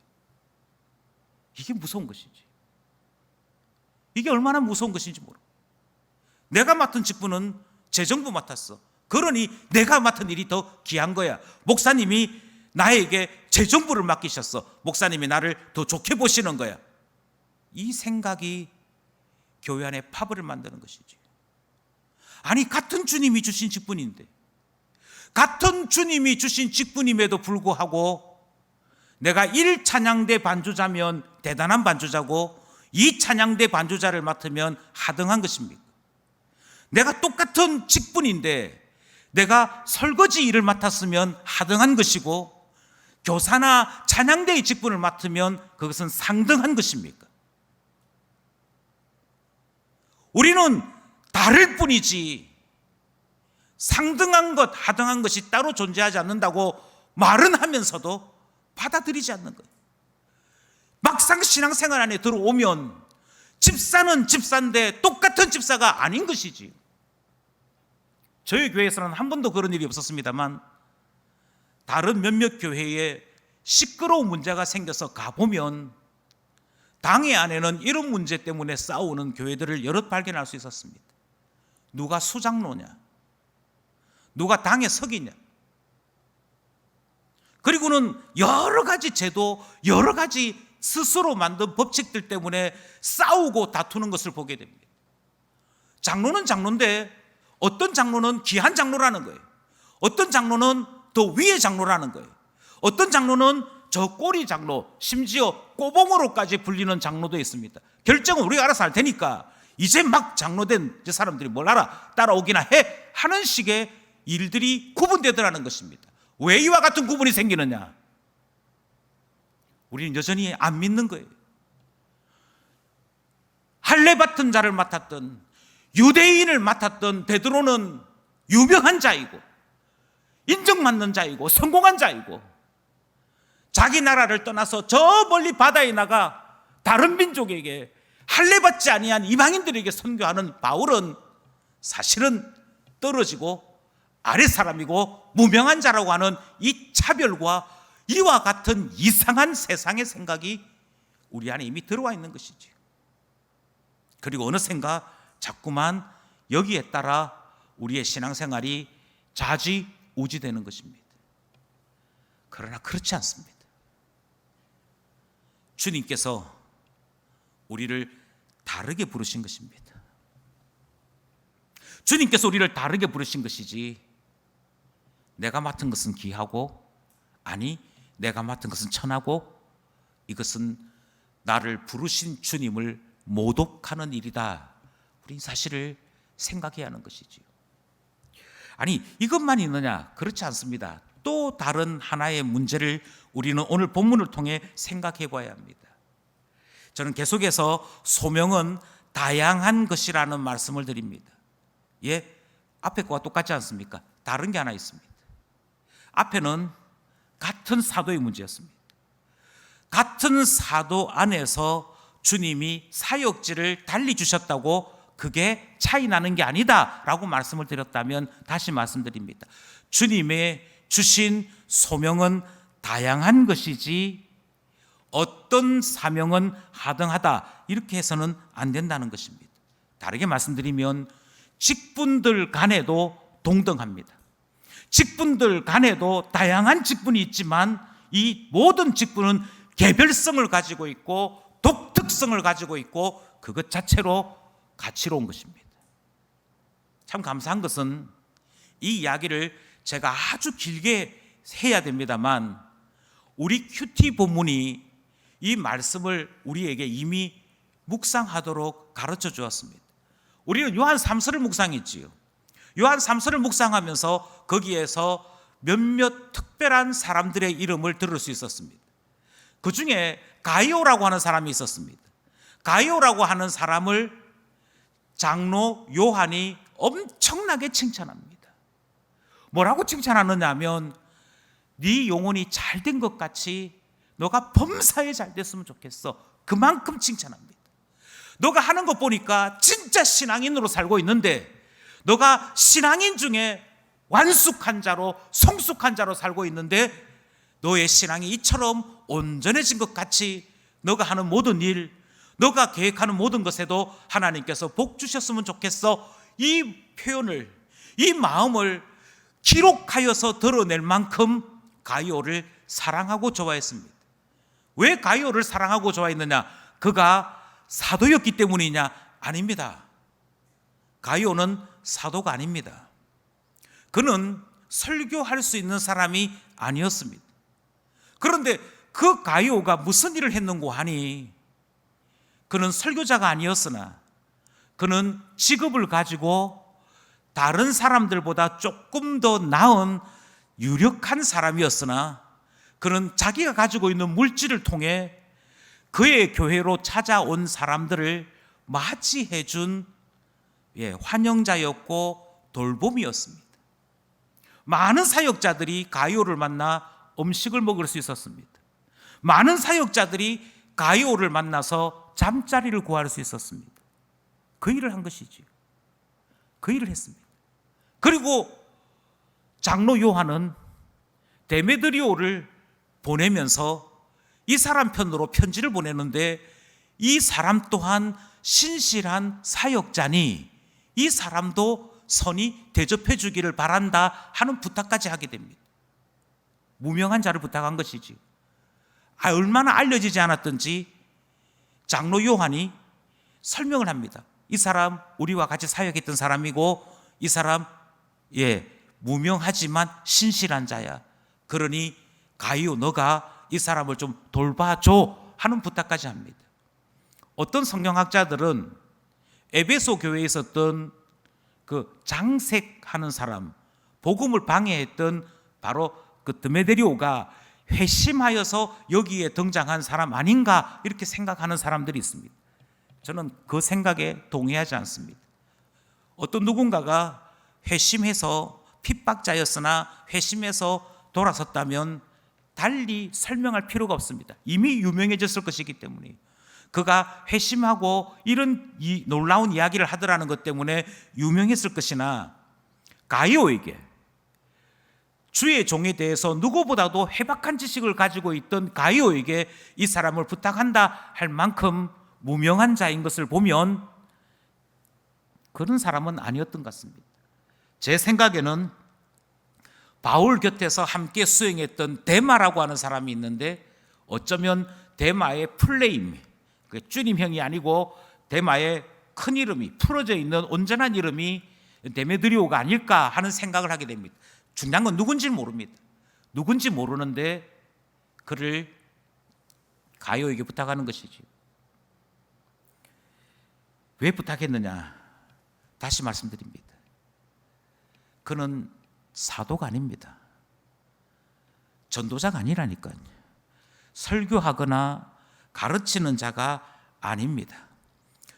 이게 무서운 것이지. 이게 얼마나 무서운 것인지 모르고. 내가 맡은 직분은 재정부 맡았어. 그러니 내가 맡은 일이 더 귀한 거야. 목사님이 나에게 재정부를 맡기셨어. 목사님이 나를 더 좋게 보시는 거야. 이 생각이 교회 안에 파벌을 만드는 것이지. 아니 같은 주님이 주신 직분인데, 같은 주님이 주신 직분임에도 불구하고 내가 1찬양대 반주자면 대단한 반주자고 2찬양대 반주자를 맡으면 하등한 것입니까? 내가 똑같은 직분인데 내가 설거지 일을 맡았으면 하등한 것이고 교사나 찬양대의 직분을 맡으면 그것은 상등한 것입니까? 우리는 다를 뿐이지 상등한 것, 하등한 것이 따로 존재하지 않는다고 말은 하면서도 받아들이지 않는 거예요. 막상 신앙생활 안에 들어오면 집사는 집사인데 똑같은 집사가 아닌 것이지. 저희 교회에서는 한 번도 그런 일이 없었습니다만 다른 몇몇 교회에 시끄러운 문제가 생겨서 가보면 당회 안에는 이런 문제 때문에 싸우는 교회들을 여럿 발견할 수 있었습니다. 누가 수장로냐, 누가 당의 석이냐, 그리고는 여러 가지 제도, 여러 가지 스스로 만든 법칙들 때문에 싸우고 다투는 것을 보게 됩니다. 장로는 장로인데 어떤 장로는 귀한 장로라는 거예요. 어떤 장로는 더 위의 장로라는 거예요. 어떤 장로는 저 꼬리 장로, 심지어 꼬봉으로까지 불리는 장로도 있습니다. 결정은 우리가 알아서 할 테니까 이제 막 장로된 사람들이 뭘 알아, 따라오기나 해 하는 식의 일들이 구분되더라는 것입니다. 왜 이와 같은 구분이 생기느냐? 우리는 여전히 안 믿는 거예요. 할례 받은 자를 맡았던, 유대인을 맡았던 베드로는 유명한 자이고 인정받는 자이고 성공한 자이고 자기 나라를 떠나서 저 멀리 바다에 나가 다른 민족에게 할례 받지 아니한 이방인들에게 선교하는 바울은 사실은 떨어지고 아랫사람이고 무명한 자라고 하는 이 차별과 이와 같은 이상한 세상의 생각이 우리 안에 이미 들어와 있는 것이지. 그리고 어느샌가 자꾸만 여기에 따라 우리의 신앙생활이 좌지우지되는 것입니다. 그러나 그렇지 않습니다. 주님께서 우리를 다르게 부르신 것입니다. 주님께서 우리를 다르게 부르신 것이지 내가 맡은 것은 귀하고, 아니 내가 맡은 것은 천하고, 이것은 나를 부르신 주님을 모독하는 일이다. 우린 사실을 생각해야 하는 것이지요. 아니 이것만 있느냐? 그렇지 않습니다. 또 다른 하나의 문제를 우리는 오늘 본문을 통해 생각해 봐야 합니다. 저는 계속해서 소명은 다양한 것이라는 말씀을 드립니다. 예, 앞에 거와 똑같지 않습니까? 다른 게 하나 있습니다. 앞에는 같은 사도의 문제였습니다. 같은 사도 안에서 주님이 사역지를 달리 주셨다고 그게 차이 나는 게 아니다라고 말씀을 드렸다면 다시 말씀드립니다. 주님의 주신 소명은 다양한 것이지 어떤 사명은 하등하다 이렇게 해서는 안 된다는 것입니다. 다르게 말씀드리면 직분들 간에도 동등합니다. 직분들 간에도 다양한 직분이 있지만 이 모든 직분은 개별성을 가지고 있고 독특성을 가지고 있고 그것 자체로 가치로운 것입니다. 참 감사한 것은 이 이야기를 제가 아주 길게 해야 됩니다만 우리 큐티 본문이 이 말씀을 우리에게 이미 묵상하도록 가르쳐 주었습니다. 우리는 요한 3서를 묵상했지요. 요한 3서를 묵상하면서 거기에서 몇몇 특별한 사람들의 이름을 들을 수 있었습니다. 그 중에 가이오라고 하는 사람이 있었습니다. 가이오라고 하는 사람을 장로 요한이 엄청나게 칭찬합니다. 뭐라고 칭찬하느냐 하면 네 영혼이 잘된 것 같이 너가 범사에 잘 됐으면 좋겠어. 그만큼 칭찬합니다. 너가 하는 것 보니까 진짜 신앙인으로 살고 있는데 너가 신앙인 중에 완숙한 자로 성숙한 자로 살고 있는데 너의 신앙이 이처럼 온전해진 것 같이 너가 하는 모든 일, 너가 계획하는 모든 것에도 하나님께서 복 주셨으면 좋겠어. 이 표현을, 이 마음을 기록하여서 드러낼 만큼 가이오를 사랑하고 좋아했습니다. 왜 가이오를 사랑하고 좋아했느냐? 그가 사도였기 때문이냐? 아닙니다. 가이오는 사도가 아닙니다. 그는 설교할 수 있는 사람이 아니었습니다. 그런데 그 가이오가 무슨 일을 했는고 하니 그는 설교자가 아니었으나 그는 직업을 가지고 다른 사람들보다 조금 더 나은 유력한 사람이었으나 그는 자기가 가지고 있는 물질을 통해 그의 교회로 찾아온 사람들을 맞이해 준 환영자였고 돌봄이었습니다. 많은 사역자들이 가이오를 만나 음식을 먹을 수 있었습니다. 많은 사역자들이 가이오를 만나서 잠자리를 구할 수 있었습니다. 그 일을 한 것이지요. 그 일을 했습니다. 그리고 장로 요한은 데메드리오를 보내면서 이 사람 편으로 편지를 보내는데 이 사람 또한 신실한 사역자니 이 사람도 선히 대접해 주기를 바란다 하는 부탁까지 하게 됩니다. 무명한 자를 부탁한 것이지. 얼마나 알려지지 않았던지 장로 요한이 설명을 합니다. 이 사람 우리와 같이 사역했던 사람이고 이 사람 무명하지만 신실한 자야. 그러니 가이오 너가 이 사람을 좀 돌봐줘 하는 부탁까지 합니다. 어떤 성경학자들은 에베소 교회에 있었던 그 장색하는 사람, 복음을 방해했던 바로 그 드메데리오가 회심하여서 여기에 등장한 사람 아닌가 이렇게 생각하는 사람들이 있습니다. 저는 그 생각에 동의하지 않습니다. 어떤 누군가가 회심해서 핍박자였으나 회심해서 돌아섰다면 달리 설명할 필요가 없습니다. 이미 유명해졌을 것이기 때문에 그가 회심하고 이런 놀라운 이야기를 하더라는 것 때문에 유명했을 것이나 가이오에게 주의 종에 대해서 누구보다도 해박한 지식을 가지고 있던 가이오에게 이 사람을 부탁한다 할 만큼 무명한 자인 것을 보면 그런 사람은 아니었던 것 같습니다. 제 생각에는 바울 곁에서 함께 수행했던 데마라고 하는 사람이 있는데 어쩌면 데마의 풀네임, 주님형이 아니고 데마의 큰 이름이 풀어져 있는 온전한 이름이 데메드리오가 아닐까 하는 생각을 하게 됩니다. 중요한 건 누군지 모릅니다. 누군지 모르는데 그를 가이오에게 부탁하는 것이지. 왜 부탁했느냐? 다시 말씀드립니다. 그는 사도가 아닙니다. 전도자가 아니라니까요. 설교하거나 가르치는 자가 아닙니다.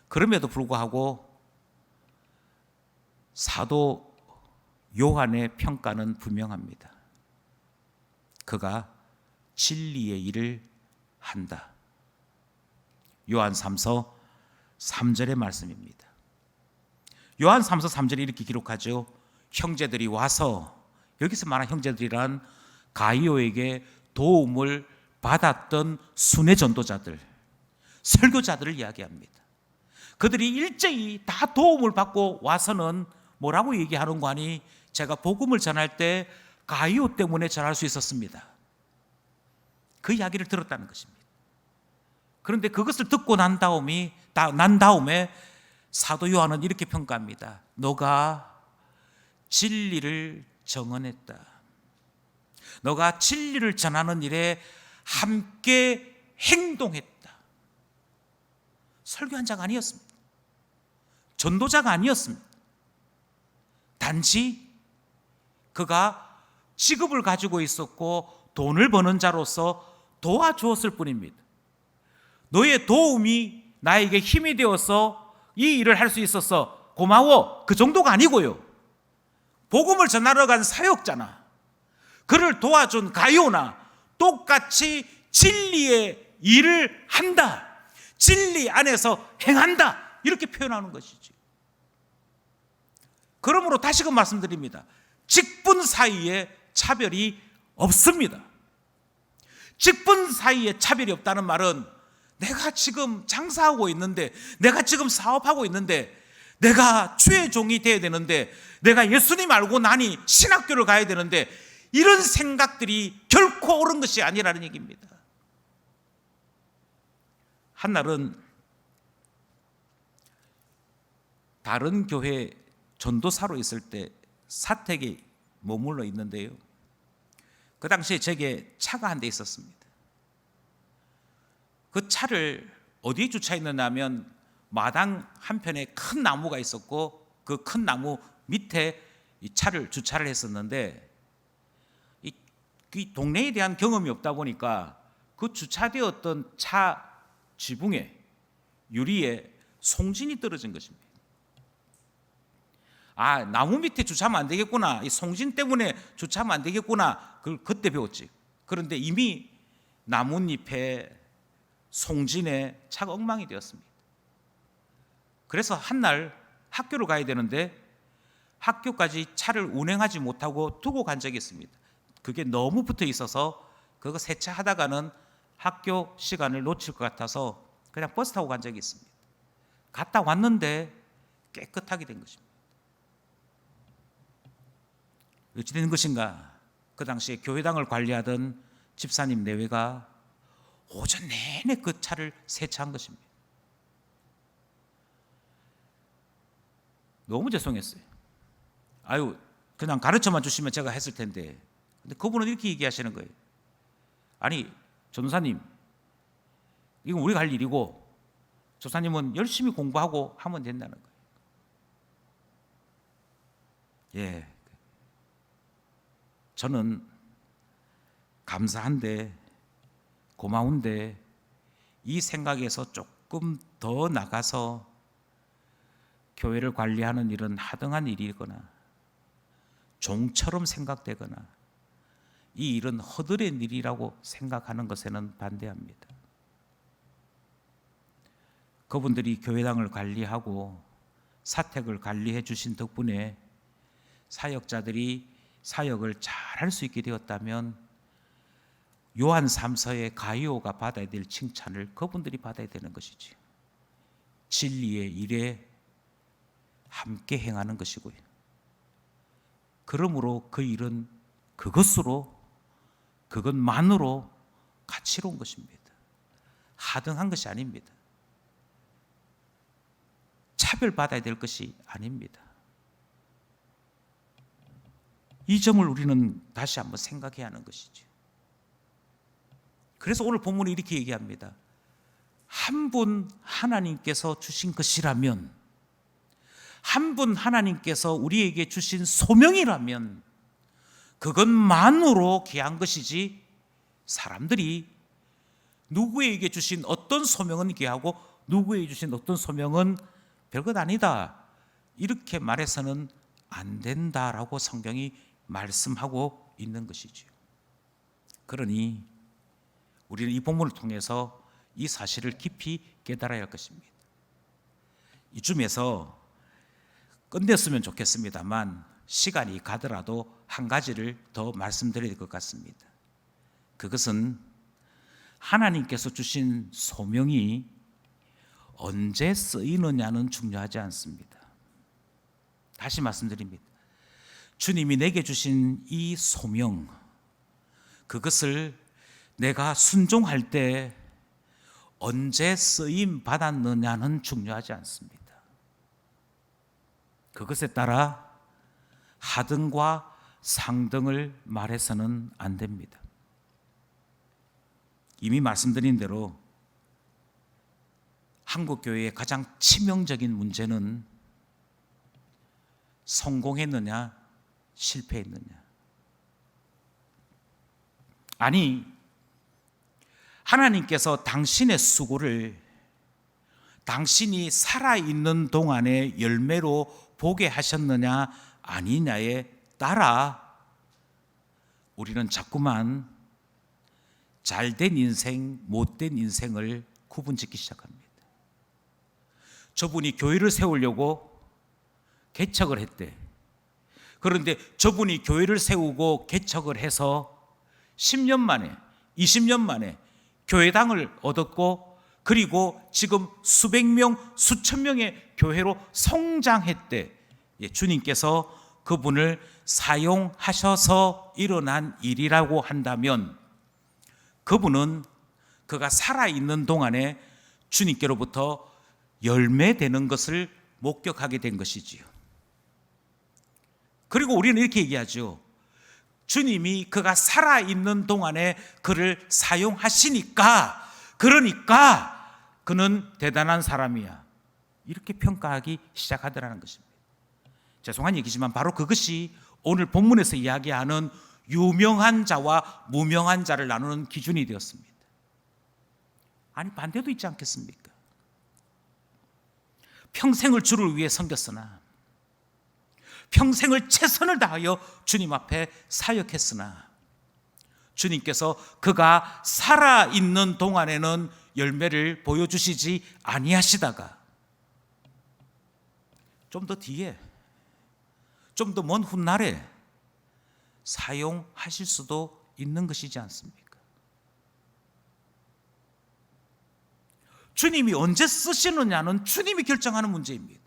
그럼에도 불구하고 사도 요한의 평가는 분명합니다. 그가 진리의 일을 한다. 요한 3서 3절의 말씀입니다. 요한 3서 3절에 이렇게 기록하죠. 형제들이 와서, 여기서 말한 형제들이란 가이오에게 도움을 받았던 순회 전도자들, 설교자들을 이야기합니다. 그들이 일제히 다 도움을 받고 와서는 뭐라고 얘기하는 거 아니? 제가 복음을 전할 때 가이오 때문에 전할 수 있었습니다. 그 이야기를 들었다는 것입니다. 그런데 그것을 듣고 난 다음에 사도 요한은 이렇게 평가합니다. 너가 진리를 정언했다. 너가 진리를 전하는 일에 함께 행동했다. 설교한 자가 아니었습니다. 전도자가 아니었습니다. 단지 그가 직업을 가지고 있었고 돈을 버는 자로서 도와주었을 뿐입니다. 너의 도움이 나에게 힘이 되어서 이 일을 할 수 있어서 고마워, 그 정도가 아니고요. 복음을 전하러 간 사역자나 그를 도와준 가이오나 똑같이 진리의 일을 한다, 진리 안에서 행한다, 이렇게 표현하는 것이지. 그러므로 다시금 말씀드립니다. 직분 사이에 차별이 없습니다. 직분 사이에 차별이 없다는 말은 내가 지금 장사하고 있는데, 내가 지금 사업하고 있는데, 내가 주의 종이 되어야 되는데, 내가 예수님 알고 나니 신학교를 가야 되는데, 이런 생각들이 결코 옳은 것이 아니라는 얘기입니다. 한날은 다른 교회 전도사로 있을 때 사택에 머물러 있는데요, 그 당시에 제게 차가 한 대 있었습니다. 그 차를 어디에 주차했느냐 하면 마당 한편에 큰 나무가 있었고 그 큰 나무 밑에 이 차를 주차를 했었는데, 이 동네에 대한 경험이 없다 보니까 그 주차되었던 차 지붕에, 유리에 송진이 떨어진 것입니다. 아, 나무 밑에 주차하면 안 되겠구나, 이 송진 때문에 주차하면 안 되겠구나, 그걸 그때 배웠지. 그런데 이미 나뭇잎에 송진에 차가 엉망이 되었습니다. 그래서 한날 학교를 가야 되는데 학교까지 차를 운행하지 못하고 두고 간 적이 있습니다. 그게 너무 붙어 있어서 그거 세차하다가는 학교 시간을 놓칠 것 같아서 그냥 버스 타고 간 적이 있습니다. 갔다 왔는데 깨끗하게 된 것입니다. 어찌 된 것인가? 그 당시에 교회당을 관리하던 집사님 내외가 오전 내내 그 차를 세차한 것입니다. 너무 죄송했어요. 아유, 그냥 가르쳐만 주시면 제가 했을 텐데. 근데 그분은 이렇게 얘기하시는 거예요. 아니, 전도사님, 이건 우리가 할 일이고 조사님은 열심히 공부하고 하면 된다는 거예요. 예, 저는 감사한데, 고마운데, 이 생각에서 조금 더 나가서 교회를 관리하는 일은 하등한 일이거나 종처럼 생각되거나 이 일은 허들의 일이라고 생각하는 것에는 반대합니다. 그분들이 교회당을 관리하고 사택을 관리해 주신 덕분에 사역자들이 사역을 잘할 수 있게 되었다면 요한 3서의 가이오가 받아야 될 칭찬을 그분들이 받아야 되는 것이지. 진리의 일에 함께 행하는 것이고요. 그러므로 그 일은 그것만으로 가치로운 것입니다. 하등한 것이 아닙니다. 차별받아야 될 것이 아닙니다. 이 점을 우리는 다시 한번 생각해야 하는 것이죠. 그래서 오늘 본문이 이렇게 얘기합니다. 한 분 하나님께서 주신 것이라면, 한 분 하나님께서 우리에게 주신 소명이라면 그것만으로 귀한 것이지, 사람들이 누구에게 주신 어떤 소명은 귀하고 누구에게 주신 어떤 소명은 별것 아니다, 이렇게 말해서는 안 된다라고 성경이 말씀하고 있는 것이죠. 그러니 우리는 이 본문을 통해서 이 사실을 깊이 깨달아야 할 것입니다. 이쯤에서 끝냈으면 좋겠습니다만 시간이 가더라도 한 가지를 더 말씀드려야 될 것 같습니다. 그것은 하나님께서 주신 소명이 언제 쓰이느냐는 중요하지 않습니다. 다시 말씀드립니다. 주님이 내게 주신 이 소명, 그것을 내가 순종할 때 언제 쓰임 받았느냐는 중요하지 않습니다. 그것에 따라 하등과 상등을 말해서는 안 됩니다. 이미 말씀드린 대로 한국 교회의 가장 치명적인 문제는 성공했느냐 실패했느냐. 아니, 하나님께서 당신의 수고를 당신이 살아있는 동안의 열매로 보게 하셨느냐 아니냐에 따라 우리는 자꾸만 잘된 인생, 못된 인생을 구분짓기 시작합니다. 저분이 교회를 세우려고 개척을 했대. 그런데 저분이 교회를 세우고 개척을 해서 10년 만에, 20년 만에 교회당을 얻었고, 그리고 지금 수백 명, 수천 명의 교회로 성장했대. 주님께서 그분을 사용하셔서 일어난 일이라고 한다면 그분은 그가 살아있는 동안에 주님께로부터 열매되는 것을 목격하게 된 것이지요. 그리고 우리는 이렇게 얘기하죠. 주님이 그가 살아있는 동안에 그를 사용하시니까, 그러니까 그는 대단한 사람이야, 이렇게 평가하기 시작하더라는 것입니다. 죄송한 얘기지만 바로 그것이 오늘 본문에서 이야기하는 유명한 자와 무명한 자를 나누는 기준이 되었습니다. 아니, 반대도 있지 않겠습니까? 평생을 주를 위해 섬겼으나, 평생을 최선을 다하여 주님 앞에 사역했으나, 주님께서 그가 살아있는 동안에는 열매를 보여주시지 아니하시다가 좀 더 뒤에, 좀 더 먼 훗날에 사용하실 수도 있는 것이지 않습니까? 주님이 언제 쓰시느냐는 주님이 결정하는 문제입니다.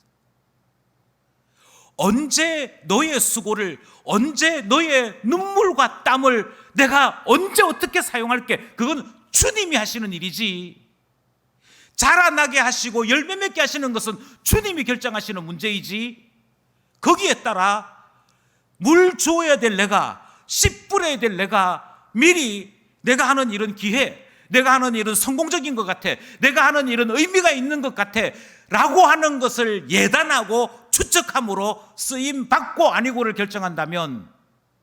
언제 너의 수고를, 언제 너의 눈물과 땀을 내가 언제 어떻게 사용할게, 그건 주님이 하시는 일이지, 자라나게 하시고 열매 맺게 하시는 것은 주님이 결정하시는 문제이지, 거기에 따라 물 주어야 될 내가, 씨 뿌려야 될 내가, 미리 내가 하는 일은 기회, 내가 하는 일은 성공적인 것 같아, 내가 하는 일은 의미가 있는 것 같아 라고 하는 것을 예단하고 추측함으로 쓰임받고 아니고를 결정한다면,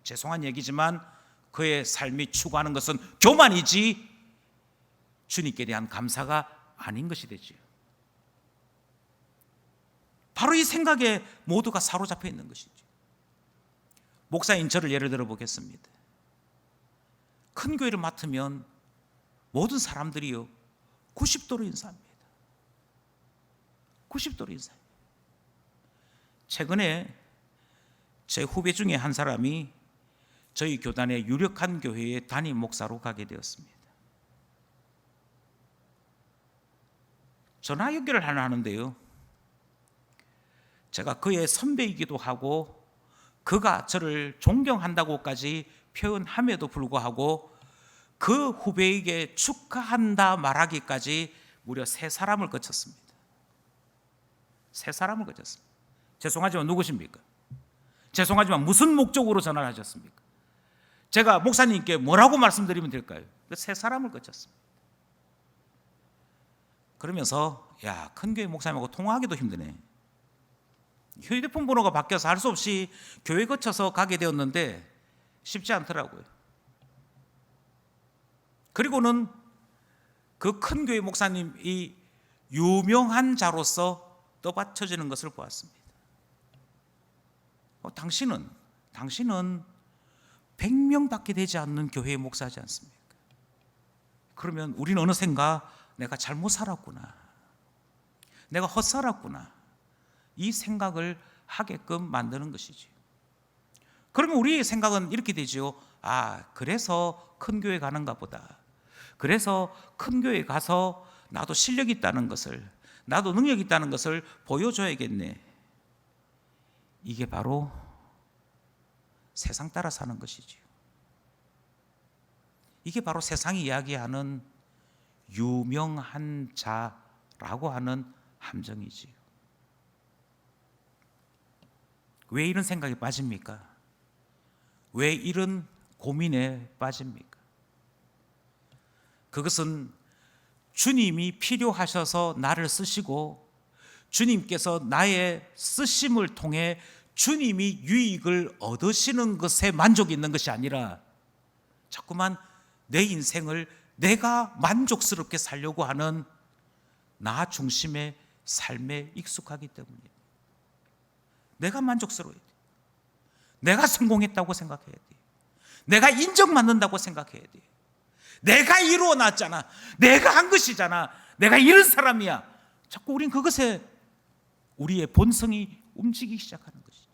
죄송한 얘기지만 그의 삶이 추구하는 것은 교만이지 주님께 대한 감사가 아닌 것이 되지요. 바로 이 생각에 모두가 사로잡혀 있는 것이죠. 목사인 저를 예를 들어 보겠습니다. 큰 교회를 맡으면 모든 사람들이요 90도로 인사합니다. 90도로 인사합니다. 최근에 제 후배 중에 한 사람이 저희 교단의 유력한 교회의 담임 목사로 가게 되었습니다. 전화 연결을 하나 하는데요, 제가 그의 선배이기도 하고 그가 저를 존경한다고까지 표현함에도 불구하고 그 후배에게 축하한다 말하기까지 무려 3사람을 거쳤습니다. 3사람을 거쳤습니다. 죄송하지만 누구십니까? 죄송하지만 무슨 목적으로 전화를 하셨습니까? 제가 목사님께 뭐라고 말씀드리면 될까요? 3사람을 거쳤습니다. 그러면서 야, 큰 교회 목사님하고 통화하기도 힘드네. 휴대폰 번호가 바뀌어서 할 수 없이 교회 거쳐서 가게 되었는데 쉽지 않더라고요. 그리고는 그 큰 교회 목사님이 유명한 자로서 떠받쳐지는 것을 보았습니다. 당신은 100명밖에 되지 않는 교회의 목사지 않습니까? 그러면 우리는 어느샌가 내가 잘못 살았구나, 내가 헛살았구나, 이 생각을 하게끔 만드는 것이지. 그러면 우리의 생각은 이렇게 되죠. 그래서 큰 교회 가는가 보다. 그래서 큰 교회 가서 나도 실력 있다는 것을, 나도 능력 있다는 것을 보여줘야겠네. 이게 바로 세상 따라 사는 것이지요. 이게 바로 세상이 이야기하는 유명한 자라고 하는 함정이지요. 왜 이런 생각에 빠집니까? 왜 이런 고민에 빠집니까? 그것은 주님이 필요하셔서 나를 쓰시고 주님께서 나의 쓰심을 통해 주님이 유익을 얻으시는 것에 만족이 있는 것이 아니라 자꾸만 내 인생을 내가 만족스럽게 살려고 하는 나 중심의 삶에 익숙하기 때문이에요. 내가 만족스러워야 돼. 내가 성공했다고 생각해야 돼. 내가 인정받는다고 생각해야 돼. 내가 이루어놨잖아, 내가 한 것이잖아, 내가 이런 사람이야. 자꾸 우린 그것에 우리의 본성이 움직이기 시작하는 것이지.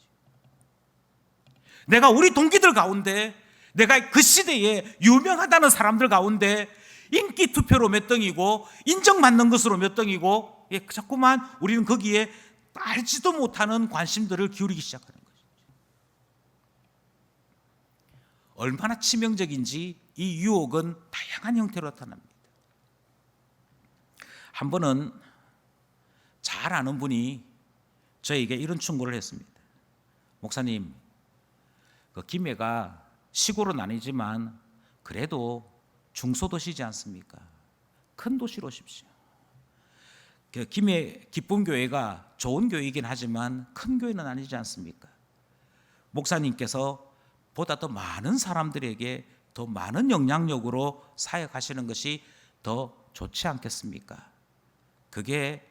내가 우리 동기들 가운데, 내가 그 시대에 유명하다는 사람들 가운데 인기 투표로 몇 등이고 인정받는 것으로 몇 등이고, 자꾸만 우리는 거기에 알지도 못하는 관심들을 기울이기 시작하는 것이죠. 얼마나 치명적인지 이 유혹은 다양한 형태로 나타납니다. 한 번은 잘 아는 분이 저에게 이런 충고를 했습니다. 목사님, 그 김해가 시골은 아니지만 그래도 중소도시지 않습니까? 큰 도시로 오십시오. 김해 기쁨교회가 좋은 교회이긴 하지만 큰 교회는 아니지 않습니까? 목사님께서 보다 더 많은 사람들에게 더 많은 영향력으로 사역하시는 것이 더 좋지 않겠습니까? 그게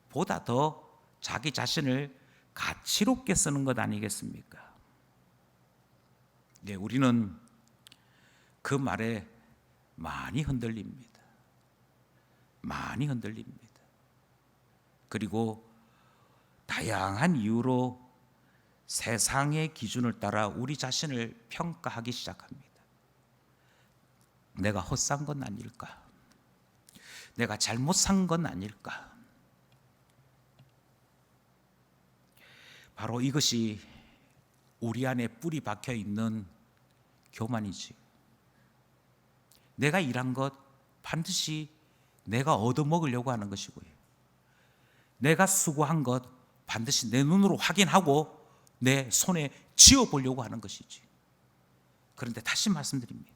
보다 더 자기 자신을 가치롭게 쓰는 것 아니겠습니까? 네, 우리는 그 말에 많이 흔들립니다. 많이 흔들립니다. 그리고 다양한 이유로 세상의 기준을 따라 우리 자신을 평가하기 시작합니다. 내가 헛산 건 아닐까? 내가 잘못 산 건 아닐까? 바로 이것이 우리 안에 뿌리 박혀 있는 교만이지. 내가 일한 것 반드시 내가 얻어먹으려고 하는 것이고요. 내가 수고한 것 반드시 내 눈으로 확인하고 내 손에 쥐어보려고 하는 것이지. 그런데 다시 말씀드립니다.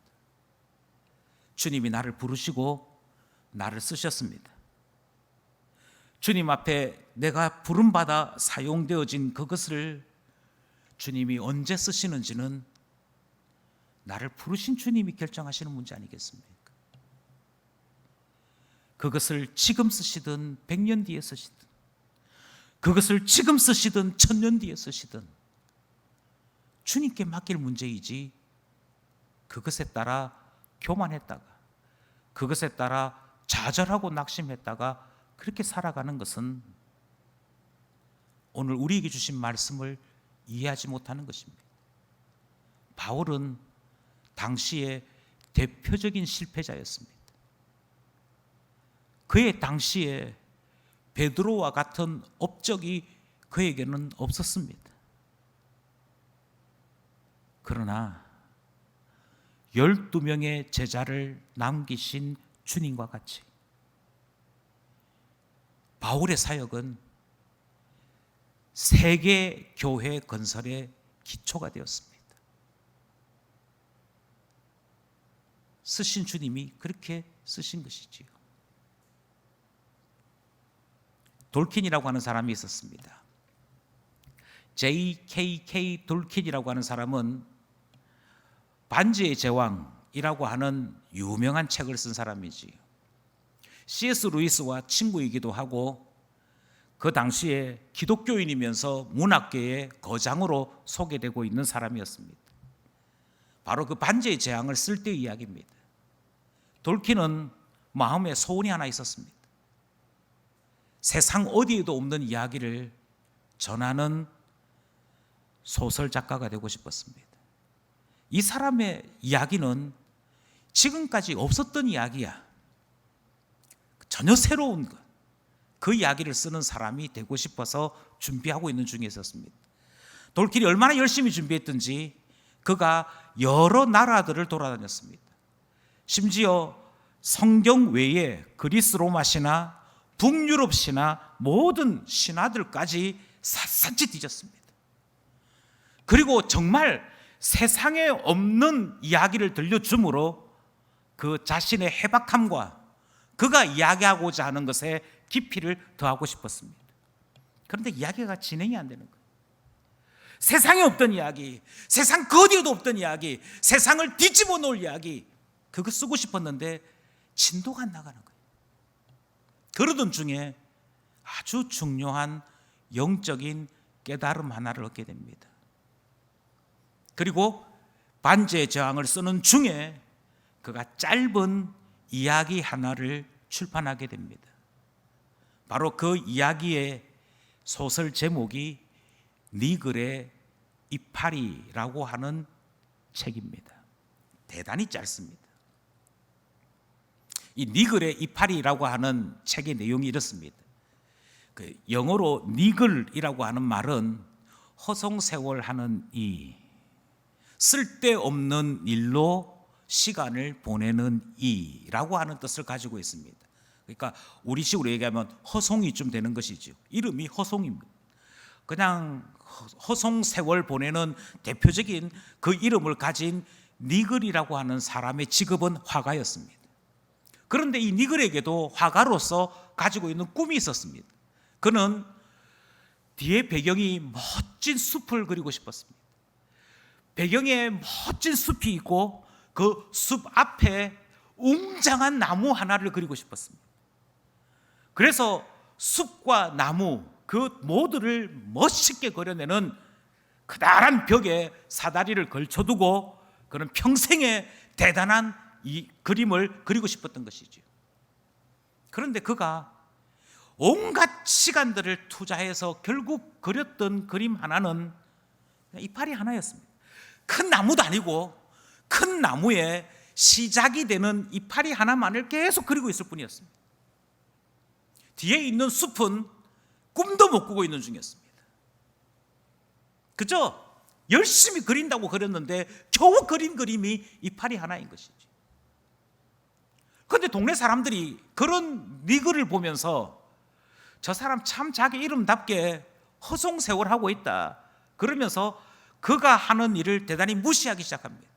주님이 나를 부르시고 나를 쓰셨습니다. 주님 앞에 내가 부름받아 사용되어진 그것을 주님이 언제 쓰시는지는 나를 부르신 주님이 결정하시는 문제 아니겠습니까? 그것을 지금 쓰시든 100년 뒤에 쓰시든, 그것을 지금 쓰시든 1000년 뒤에 쓰시든 주님께 맡길 문제이지, 그것에 따라 교만했다가, 그것에 따라 좌절하고 낙심했다가 그렇게 살아가는 것은 오늘 우리에게 주신 말씀을 이해하지 못하는 것입니다. 바울은 당시의 대표적인 실패자였습니다. 그의 당시에 베드로와 같은 업적이 그에게는 없었습니다. 그러나 12명의 제자를 남기신 주님과 같이 바울의 사역은 세계 교회 건설의 기초가 되었습니다. 쓰신 주님이 그렇게 쓰신 것이지요. 돌킨이라고 하는 사람이 있었습니다. J.K.K. 돌킨이라고 하는 사람은 반지의 제왕이라고 하는 유명한 책을 쓴 사람이지요. C.S. 루이스와 친구이기도 하고 그 당시에 기독교인이면서 문학계의 거장으로 소개되고 있는 사람이었습니다. 바로 그 반지의 제왕을 쓸 때의 이야기입니다. 돌킨은 마음에 소원이 하나 있었습니다. 세상 어디에도 없는 이야기를 전하는 소설 작가가 되고 싶었습니다. 이 사람의 이야기는 지금까지 없었던 이야기야. 전혀 새로운 것. 그 이야기를 쓰는 사람이 되고 싶어서 준비하고 있는 중에 있었습니다. 돌길이 얼마나 열심히 준비했든지 그가 여러 나라들을 돌아다녔습니다. 심지어 성경 외에 그리스 로마 신화, 북유럽 신화, 모든 신화들까지 샅샅이 뒤졌습니다. 그리고 정말 세상에 없는 이야기를 들려줌으로 그 자신의 해박함과 그가 이야기하고자 하는 것에 깊이를 더하고 싶었습니다. 그런데 이야기가 진행이 안 되는 거예요. 세상에 없던 이야기, 세상 그 어디에도 없던 이야기, 세상을 뒤집어 놓을 이야기, 그거 쓰고 싶었는데 진도가 안 나가는 거예요. 그러던 중에 아주 중요한 영적인 깨달음 하나를 얻게 됩니다. 그리고 반지의 제왕을 쓰는 중에 그가 짧은 이야기 하나를 출판하게 됩니다. 바로 그 이야기의 소설 제목이 니글의 이파리라고 하는 책입니다. 대단히 짧습니다. 이 니글의 이파리라고 하는 책의 내용이 이렇습니다. 그 영어로 니글이라고 하는 말은 허송세월하는 이, 쓸데없는 일로 시간을 보내는 이라고 하는 뜻을 가지고 있습니다. 그러니까 우리식으로 얘기하면 허송이쯤 되는 것이죠. 이름이 허송입니다. 그냥 허송세월 보내는 대표적인 그 이름을 가진 니글이라고 하는 사람의 직업은 화가였습니다. 그런데 이 니글에게도 화가로서 가지고 있는 꿈이 있었습니다. 그는 뒤에 배경이 멋진 숲을 그리고 싶었습니다. 배경에 멋진 숲이 있고 그 숲 앞에 웅장한 나무 하나를 그리고 싶었습니다. 그래서 숲과 나무 그 모두를 멋있게 그려내는 커다란 벽에 사다리를 걸쳐두고 그는 평생에 대단한 이 그림을 그리고 싶었던 것이죠. 그런데 그가 온갖 시간들을 투자해서 결국 그렸던 그림 하나는 이파리 하나였습니다. 큰 나무도 아니고 큰 나무에 시작이 되는 이파리 하나만을 계속 그리고 있을 뿐이었습니다. 뒤에 있는 숲은 꿈도 못 꾸고 있는 중이었습니다. 그죠? 열심히 그린다고 그렸는데 겨우 그린 그림이 이파리 하나인 것이죠. 그런데 동네 사람들이 그런 니글을 보면서 저 사람 참 자기 이름답게 허송세월하고 있다 그러면서 그가 하는 일을 대단히 무시하기 시작합니다.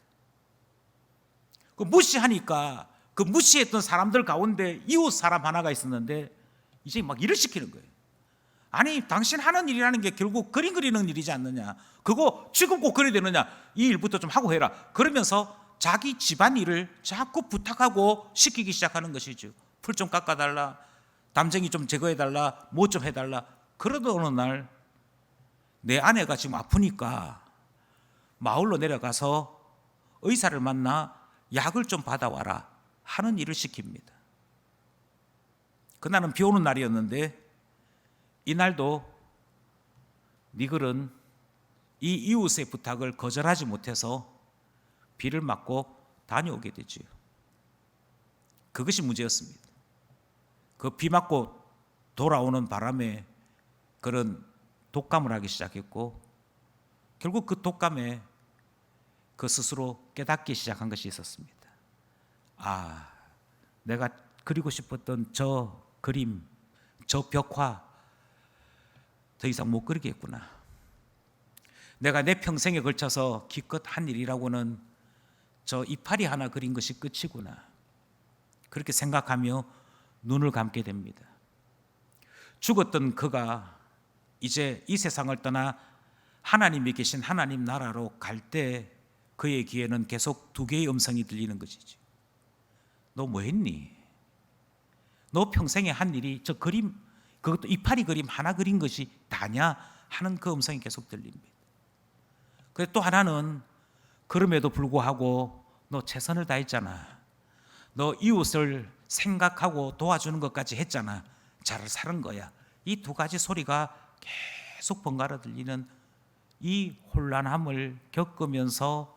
그 무시하니까 그 무시했던 사람들 가운데 이웃 사람 하나가 있었는데 이제 막 일을 시키는 거예요. 아니 당신 하는 일이라는 게 결국 그림 그리는 일이지 않느냐, 그거 지금 꼭 그려야 되느냐, 이 일부터 좀 하고 해라 그러면서 자기 집안일을 자꾸 부탁하고 시키기 시작하는 것이죠. 풀 좀 깎아달라, 담쟁이 좀 제거해달라, 뭐 좀 해달라. 그러던 어느 날 내 아내가 지금 아프니까 마을로 내려가서 의사를 만나 약을 좀 받아와라 하는 일을 시킵니다. 그날은 비 오는 날이었는데 이날도 니글은 이 이웃의 부탁을 거절하지 못해서 비를 맞고 다녀오게 되지요. 그것이 문제였습니다. 그 비 맞고 돌아오는 바람에 그런 독감을 하기 시작했고 결국 그 독감에 그 스스로 깨닫기 시작한 것이 있었습니다. 아, 내가 그리고 싶었던 저 그림, 저 벽화 더 이상 못 그리겠구나. 내가 내 평생에 걸쳐서 기껏 한 일이라고는 저 이파리 하나 그린 것이 끝이구나. 그렇게 생각하며 눈을 감게 됩니다. 죽었던 그가 이제 이 세상을 떠나 하나님이 계신 하나님 나라로 갈 때 그의 귀에는 계속 두 개의 음성이 들리는 것이지. 너 뭐 했니? 너 평생에 한 일이 저 그림, 그것도 이파리 그림 하나 그린 것이 다냐? 하는 그 음성이 계속 들립니다. 그런데 또 하나는 그럼에도 불구하고 너 최선을 다했잖아. 너 이웃을 생각하고 도와주는 것까지 했잖아. 잘 사는 거야. 이 두 가지 소리가 계속 번갈아 들리는 이 혼란함을 겪으면서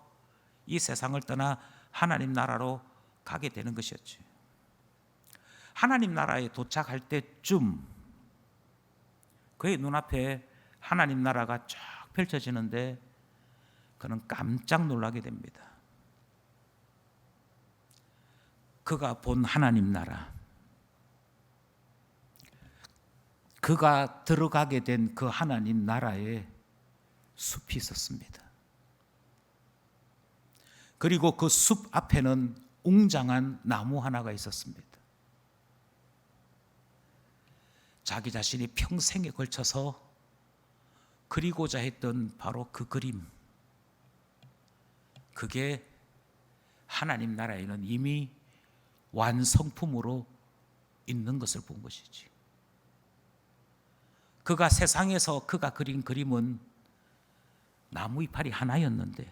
이 세상을 떠나 하나님 나라로 가게 되는 것이었지. 하나님 나라에 도착할 때쯤 그의 눈앞에 하나님 나라가 쫙 펼쳐지는데 그는 깜짝 놀라게 됩니다. 그가 본 하나님 나라, 그가 들어가게 된 그 하나님 나라에 숲이 있었습니다. 그리고 그 숲 앞에는 웅장한 나무 하나가 있었습니다. 자기 자신이 평생에 걸쳐서 그리고자 했던 바로 그 그림, 그게 하나님 나라에는 이미 완성품으로 있는 것을 본 것이지. 그가 세상에서 그가 그린 그림은 나무 이파리 하나였는데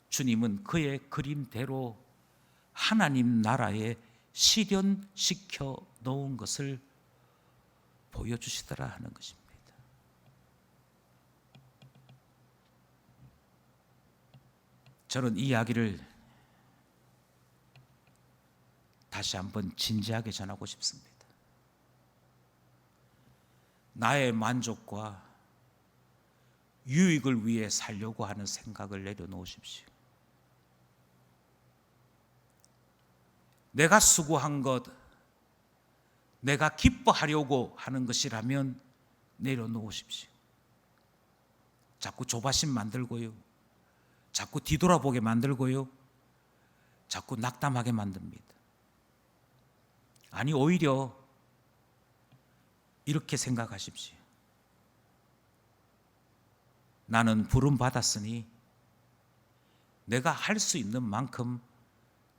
주님은 그의 그림대로 하나님 나라에 실현시켜 놓은 것을 보여주시더라 하는 것입니다. 저는 이 이야기를 다시 한번 진지하게 전하고 싶습니다. 나의 만족과 유익을 위해 살려고 하는 생각을 내려놓으십시오. 내가 수고한 것, 내가 기뻐하려고 하는 것이라면 내려놓으십시오. 자꾸 조바심 만들고요, 자꾸 뒤돌아보게 만들고요, 자꾸 낙담하게 만듭니다. 아니, 오히려 이렇게 생각하십시오. 나는 부름 받았으니 내가 할 수 있는 만큼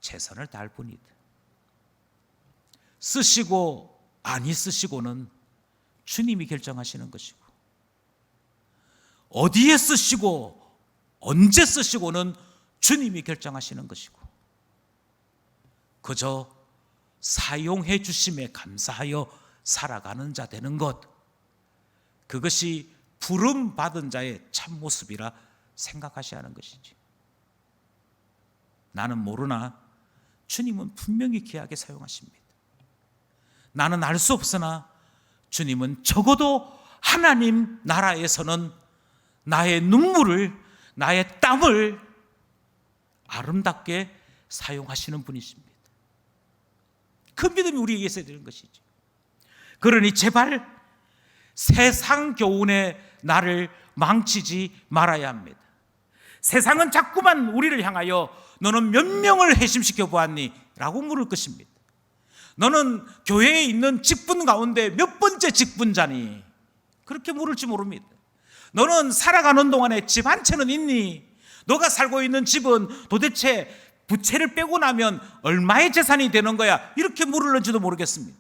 최선을 다할 뿐이다. 쓰시고 아니 쓰시고는 주님이 결정하시는 것이고, 어디에 쓰시고 언제 쓰시고는 주님이 결정하시는 것이고, 그저 사용해 주심에 감사하여 살아가는 자 되는 것, 그것이 부름 받은 자의 참모습이라 생각하셔야 하는 것이지. 나는 모르나 주님은 분명히 귀하게 사용하십니다. 나는 알 수 없으나 주님은 적어도 하나님 나라에서는 나의 눈물을, 나의 땀을 아름답게 사용하시는 분이십니다. 그 믿음이 우리에게 있어야 되는 것이죠. 그러니 제발 세상 교훈에 나를 망치지 말아야 합니다. 세상은 자꾸만 우리를 향하여 너는 몇 명을 회심시켜 보았니? 라고 물을 것입니다. 너는 교회에 있는 직분 가운데 몇 번째 직분자니? 그렇게 물을지 모릅니다. 너는 살아가는 동안에 집 한 채는 있니? 너가 살고 있는 집은 도대체 부채를 빼고 나면 얼마의 재산이 되는 거야? 이렇게 물을는지도 모르겠습니다.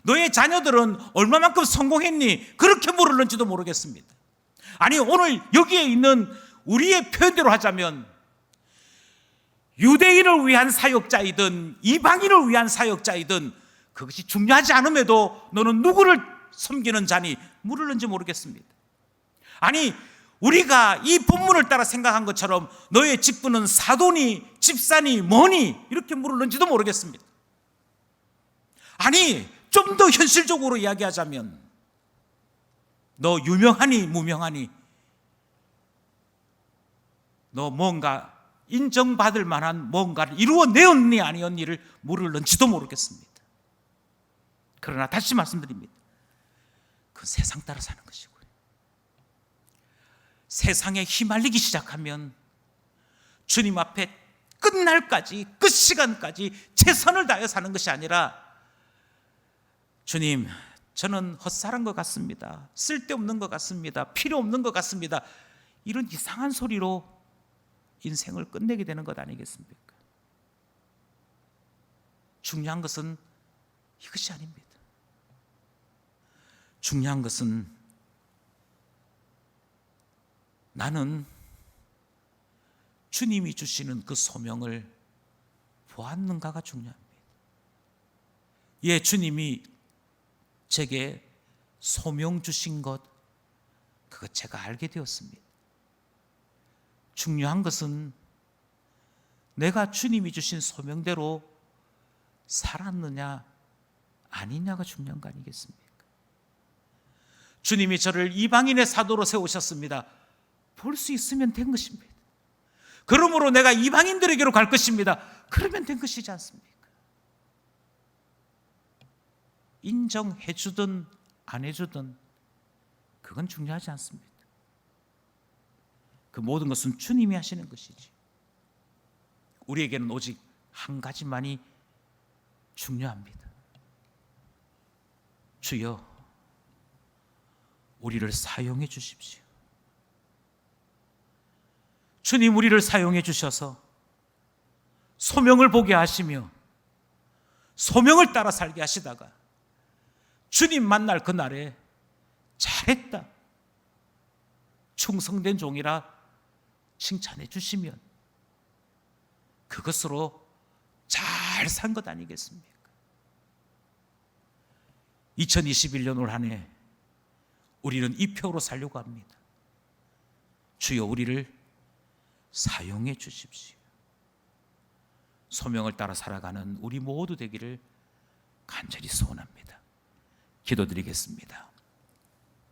너의 자녀들은 얼마만큼 성공했니? 그렇게 물을는지도 모르겠습니다. 아니, 오늘 여기에 있는 우리의 표현대로 하자면 유대인을 위한 사역자이든 이방인을 위한 사역자이든 그것이 중요하지 않음에도 너는 누구를 섬기는 자니? 물을는지 모르겠습니다. 아니, 우리가 이 본문을 따라 생각한 것처럼 너의 직분은 사도니 집사니 뭐니? 이렇게 물을는지도 모르겠습니다. 아니, 좀 더 현실적으로 이야기하자면 너 유명하니 무명하니? 너 뭔가 인정받을 만한 뭔가를 이루어내었니 아니었니를 물을는지도 모르겠습니다. 그러나 다시 말씀드립니다. 그건 세상 따라 사는 것이고요. 세상에 휘말리기 시작하면 주님 앞에 끝날까지, 끝 시간까지 최선을 다해 사는 것이 아니라, 주님, 저는 헛살한 것 같습니다. 쓸데없는 것 같습니다. 필요 없는 것 같습니다. 이런 이상한 소리로 인생을 끝내게 되는 것 아니겠습니까? 중요한 것은 이것이 아닙니다. 중요한 것은 나는 주님이 주시는 그 소명을 보았는가가 중요합니다. 예, 주님이 제게 소명 주신 것, 그것 제가 알게 되었습니다. 중요한 것은 내가 주님이 주신 소명대로 살았느냐 아니냐가 중요한 거 아니겠습니까? 주님이 저를 이방인의 사도로 세우셨습니다. 볼 수 있으면 된 것입니다. 그러므로 내가 이방인들에게로 갈 것입니다. 그러면 된 것이지 않습니까? 인정해 주든 안 해주든 그건 중요하지 않습니다. 그 모든 것은 주님이 하시는 것이지, 우리에게는 오직 한 가지만이 중요합니다. 주여, 우리를 사용해 주십시오. 주님, 우리를 사용해 주셔서 소명을 보게 하시며 소명을 따라 살게 하시다가 주님 만날 그날에 잘했다, 충성된 종이라 칭찬해 주시면 그것으로 잘 산 것 아니겠습니까? 2021년 올 한 해 우리는 이 표로 살려고 합니다. 주여, 우리를 사용해 주십시오. 소명을 따라 살아가는 우리 모두 되기를 간절히 소원합니다. 기도드리겠습니다.